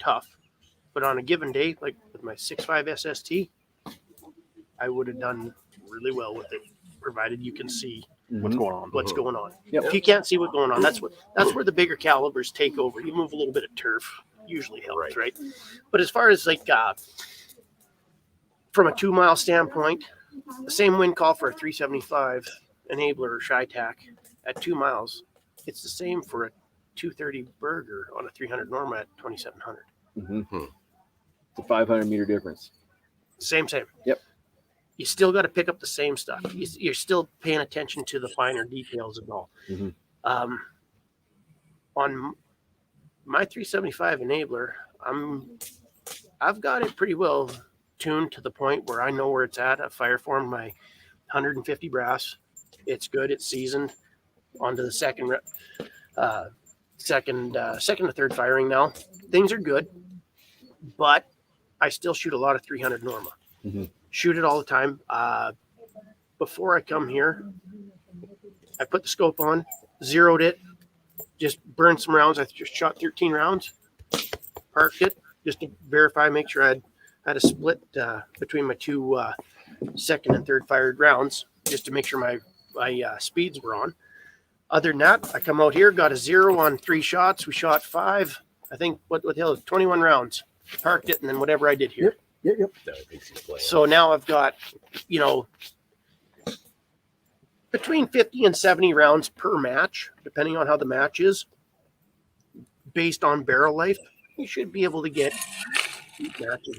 tough. But on a given day, like with my 6.5 SST, I would have done really well with it, provided you can see What's going on? what's going on. Yep. If you can't see what's going on, that's where the bigger calibers take over. You move a little bit of turf, usually helps, right? But as far as like from a 2 mile standpoint, the same wind call for a 375 enabler or shy tack at 2 miles, it's the same for a 230 Berger on a 300 Norma at 2,700. It's a 500 meter difference. Same. Yep. You still got to pick up the same stuff. You're still paying attention to the finer details and all. On my 375 enabler, I've got it pretty well tuned to the point where I know where it's at. I fire formed my 150 brass. It's good. It's seasoned. Onto the second to third firing now. Things are good, but I still shoot a lot of 300 Norma. shoot it all the time. Before I come here, I put the scope on, zeroed it, just burned some rounds. I just shot 13 rounds, parked it just to verify, make sure I had a split between my two second and third fired rounds, just to make sure my speeds were on. Other than that, I come out here, got a 0 on 3 shots. We shot 5. I think what the hell, 21 rounds. Parked it, and then whatever I did here. Yep. So now I've got, between 50 and 70 rounds per match, depending on how the match is. Based on barrel life, you should be able to get matches.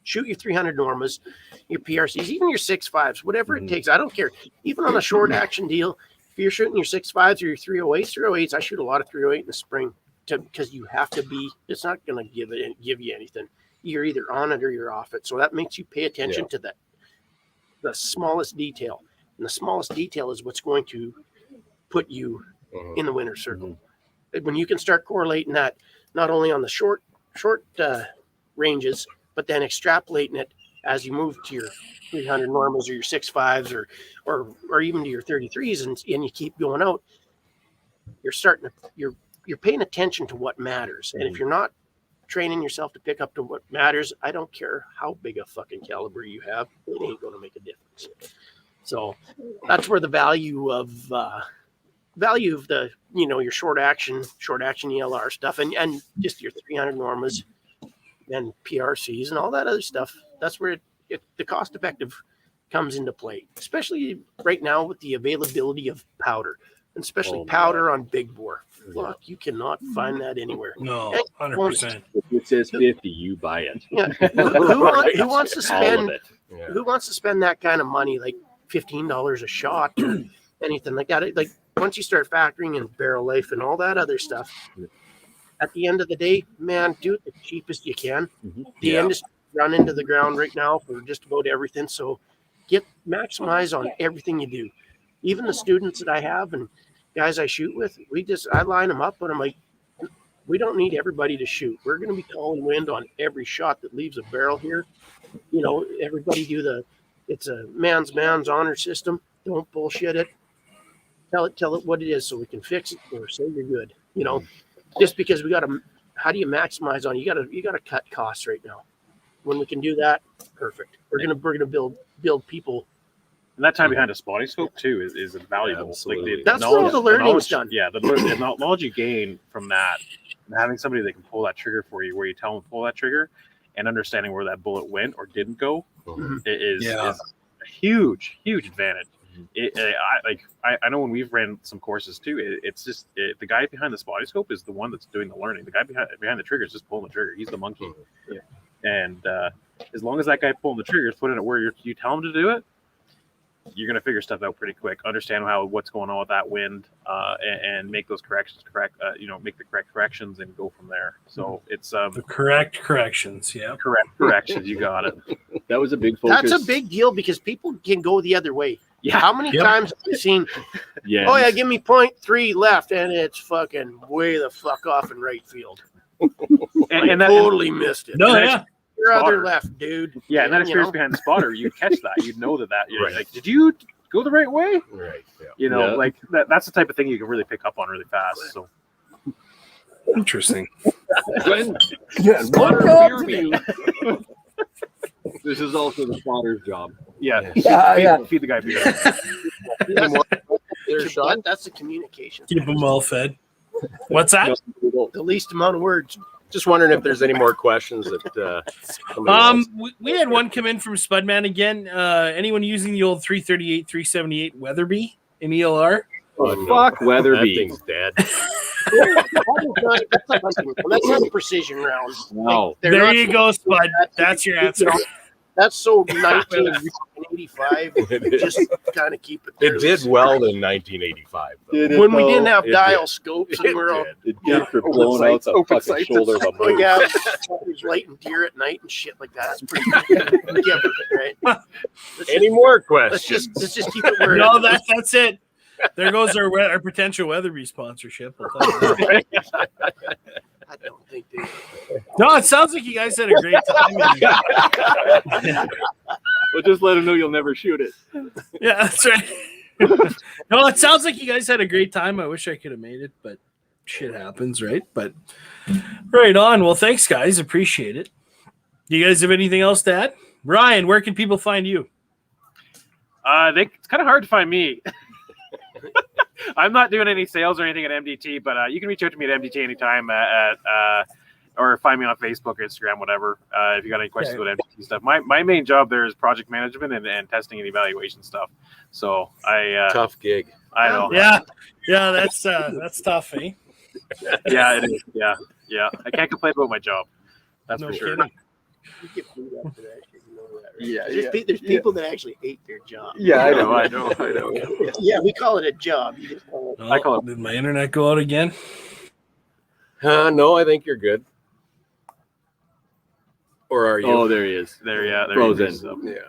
Shoot your 300 Normas, your PRCs, even your 6.5s, whatever it takes. I don't care. Even on a short action deal, if you're shooting your 6.5s or your 308s, I shoot a lot of 308 in the spring because you have to be. It's not going to give you anything. You're either on it or you're off it. So that makes you pay attention to the smallest detail, and the smallest detail is what's going to put you in the winner's circle. When you can start correlating that not only on the short ranges, but then extrapolating it as you move to your 300 Normas or your 6.5s or even to your 33s, and you keep going out, you're paying attention to what matters. And if you're not training yourself to pick up to what matters, I don't care how big a fucking caliber you have, it ain't going to make a difference. So that's where the value of the your short action ELR stuff and just your 300 Normas and PRCs and all that other stuff, that's where the cost effective comes into play, especially right now with the availability of powder, and especially powder on big bore. Fuck, you cannot find that anywhere. No, 100%. If it says 50, you buy it. Yeah. Who wants to spend? All of it. Yeah. Who wants to spend that kind of money, like $15 a shot or anything like that? Like once you start factoring in barrel life and all that other stuff, at the end of the day, man, do it the cheapest you can. The industry run into the ground right now for just about everything. So maximize on everything you do. Even the students that I have and guys I shoot with, I line them up and I'm like, we don't need everybody to shoot. We're going to be calling wind on every shot that leaves a barrel here. Everybody it's a man's honor system. Don't bullshit it. Tell it what it is so we can fix it or say you're good. Just because how do you maximize on it? You gotta cut costs right now. When we can do that, perfect. We're gonna build people. And that time behind a spotting scope too is invaluable. Absolutely. That's where all the learning's done. Yeah, the knowledge you gain from that, and having somebody that can pull that trigger for you, where you tell them to pull that trigger, and understanding where that bullet went or didn't go, is a huge advantage. I know when we've ran some courses too, it's just the guy behind the spotting scope is the one that's doing the learning. The guy behind the trigger is just pulling the trigger. He's the monkey. Yeah. And as long as that guy pulling the trigger is putting it where you tell him to do it, you're going to figure stuff out pretty quick. Understand what's going on with that wind, and make those corrections make the correct corrections and go from there. So it's the correct corrections. Yeah, correct corrections. You got it. That was a big focus. That's a big deal because people can go the other way. Yeah. How many times have you seen? Yeah. Oh yeah, give me 0.3 left, and it's fucking way the fuck off in right field. and that totally missed it. No, yeah. Your other left, dude. Yeah, and that experience behind the spotter, you catch that. You know that right. Like, did you go the right way? Right. Yeah. Like that's the type of thing you can really pick up on really fast. So interesting. This is also the spotter's job. Yeah. Feed the guy beer. That's the communication. Keep them well fed. What's that? The least amount of words. Just wondering if there's any more questions that. We had one come in from Spudman again. Anyone using the old 338, 378 Weatherby in ELR? Oh, no. Fuck Weatherby. That thing's dead. That's not a precision round. No. There you go, Spud. That's your answer. That's so 1985. Just kind of keep it there. It did well in 1985. Though. When we didn't have dial scopes and we're all it did for blowing out the fucking shoulder of a oh yeah, there's lighting deer at night and shit like that. That's pretty good, right? Any more questions? Let's just keep it where No, that's it. There goes our potential Weatherby sponsorship. I don't think they. No, it sounds like you guys had a great time. We'll just let him know you'll never shoot it. Yeah, that's right. No, it sounds like you guys had a great time. I wish I could have made it, but shit happens, right? But right on. Well, thanks, guys. Appreciate it. Do you guys have anything else to add? Ryan, where can people find you? It's kind of hard to find me. I'm not doing any sales or anything at MDT, but you can reach out to me at MDT anytime or find me on Facebook or Instagram, whatever. If you got any questions about MDT stuff. My main job there is project management and testing and evaluation stuff. So tough gig. I know. Yeah, that's tough, eh? Yeah, it is. Yeah. I can't complain about my job. That's No for sure. kidding. You get booed up for that shit, you know that, right? Yeah, There's people that actually hate their job. Yeah, I I know. know. Yeah, we call it a job. You just call it. Oh, I call it- did my internet go out again? No, I think you're good. Or are you? Oh, there he is. There he Frozen. is. So, Yeah,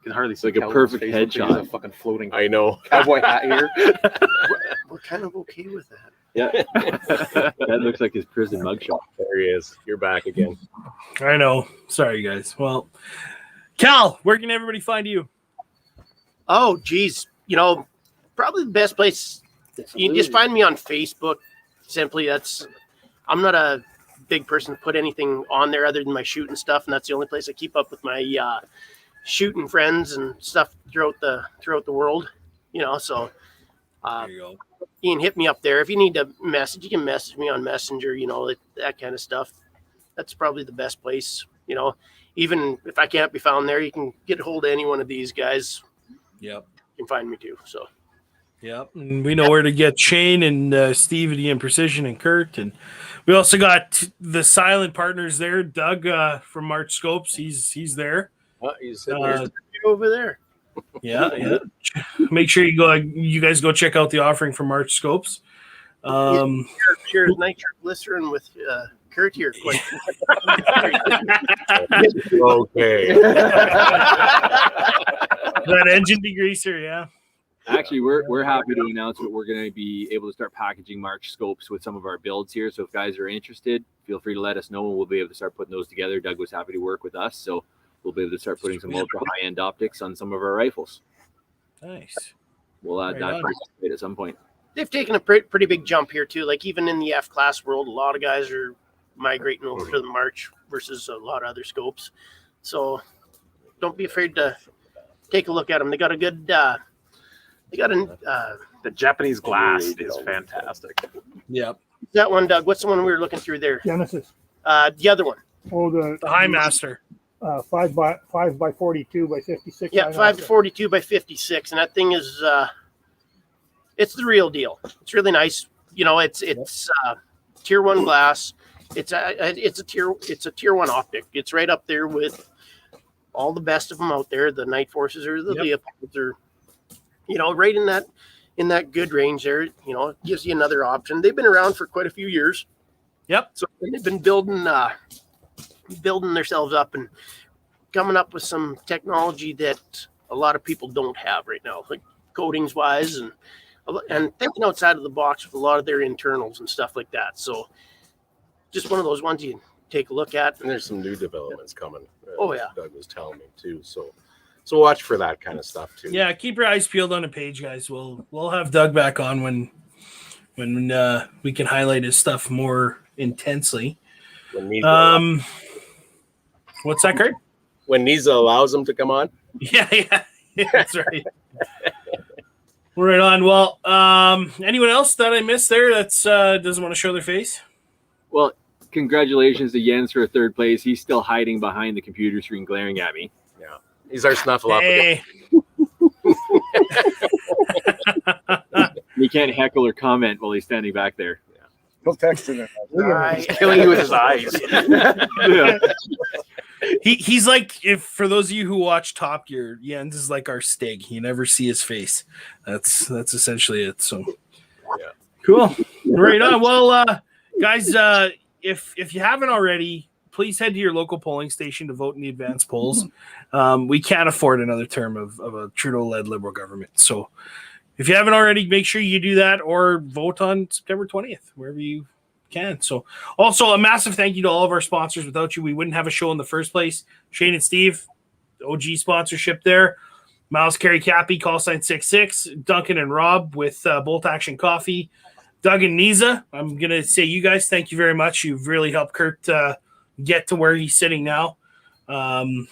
can hardly It's see. like a perfect He's a headshot. fucking floating I know. cowboy hat here. We're kind of okay with that. Yeah. That looks like his prison mugshot. There he is. You're back again. I know. Sorry, guys. Well, Cal, where can everybody find you? Oh, geez. Probably the best place. You just find me on Facebook. Simply, I'm not a big person to put anything on there other than my shooting stuff, and that's the only place I keep up with my shooting friends and stuff throughout the world. So There you go. you can hit me up there if you need to message. You can message me on Messenger. That kind of stuff. That's probably the best place. Even if I can't be found there, you can get a hold of any one of these guys. Yep. You can find me too. So. Yep. And we know where to get Shane and Steve at the Imprecision and Kurt. And we also got the silent partners there. Doug from March Scopes. He's there. He's sitting there. Over there. Yeah. Make sure you guys go check out the offering from March Scopes. Cheers, nitroglycerin with Kurt here. Quite. Okay. That engine degreaser, yeah. Actually, we're happy to announce that we're going to be able to start packaging March scopes with some of our builds here. So if guys are interested, feel free to let us know and we'll be able to start putting those together. Doug was happy to work with us, so we'll be able to start putting some ultra high-end optics on some of our rifles. Nice. We'll add Right that at some point. They've taken a pretty big jump here too. Like even in the F-class world, a lot of guys are migrating over to the March versus a lot of other scopes. So don't be afraid to take a look at them. They got a good. The Japanese glass is fantastic. Yep. That one, Doug. What's the one we were looking through there? Genesis. The other one. Oh, The High Master. 5 by 42 by 56. Yeah, 5-42 by 56, and that thing is it's the real deal. It's really nice. It's tier 1 glass. It's a tier 1 optic. It's right up there with all the best of them out there. The Night Forces or the Leopards are, right in that good range there. It gives you another option. They've been around for quite a few years. Yep. So they've been building themselves up and coming up with some technology that a lot of people don't have right now, like coatings wise and thinking outside of the box with a lot of their internals and stuff like that. So just one of those ones you take a look at. And there's some new developments coming. Oh, yeah. Doug was telling me too. So watch for that kind of stuff too. Yeah, keep your eyes peeled on the page, guys. We'll have Doug back on when we can highlight his stuff more intensely. When Niza, What's that, Kurt? when Niza allows him to come on. Yeah, that's right. We're right on. Well, anyone else that I missed there that's doesn't want to show their face? Well, congratulations to Jens for third place. He's still hiding behind the computer screen glaring at me. Yeah, he's our snuffleupagus. Hey. He can't heckle or comment while he's standing back there. He'll text him. Right. Killing you with his eyes. Yeah. He's like, if for those of you who watch Top Gear, Jens is like our Stig. You never see his face. That's essentially it. So Yeah. cool. Right on. Well, guys, if you haven't already, please head to your local polling station to vote in the advanced polls. We can't afford another term of a Trudeau-led Liberal government. So if you haven't already, make sure you do that or vote on September 20th, wherever you can. So also a massive thank you to all of our sponsors. Without you, we wouldn't have a show in the first place. Shane and Steve, OG sponsorship there. Miles Carey Cappy, call sign 66. Duncan and Rob with Bolt Action Coffee. Doug and Niza, I'm going to say you guys, thank you very much. You've really helped Kurt get to where he's sitting now. And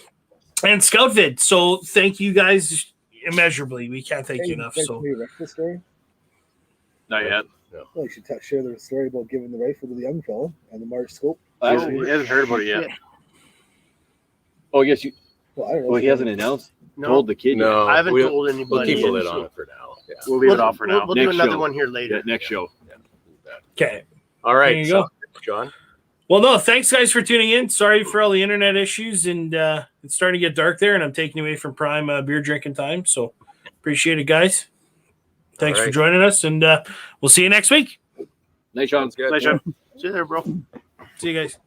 ScoutVid. So thank you guys immeasurably. We can't thank you enough. So the story? Not yet. Well, you should share the story about giving the rifle to the young fellow and the March scope. He hasn't heard about it yet. Oh, yes. Well, I don't know. Well, he hasn't announced. No, Told the kid. No, I haven't we'll- told anybody. We'll keep a yet, lid so- on it for now. Yeah. We'll leave it off for now. We'll do Next another show. one here later. Yeah, next show. okay. All right. There you go. John. Well, no, thanks guys for tuning in. Sorry for all the internet issues, and it's starting to get dark there, and I'm taking away from prime beer drinking time. So appreciate it, guys. Thanks All for right. joining us, and we'll see you next week. Night, Sean. Good. Nice job. See you there, bro. See you guys.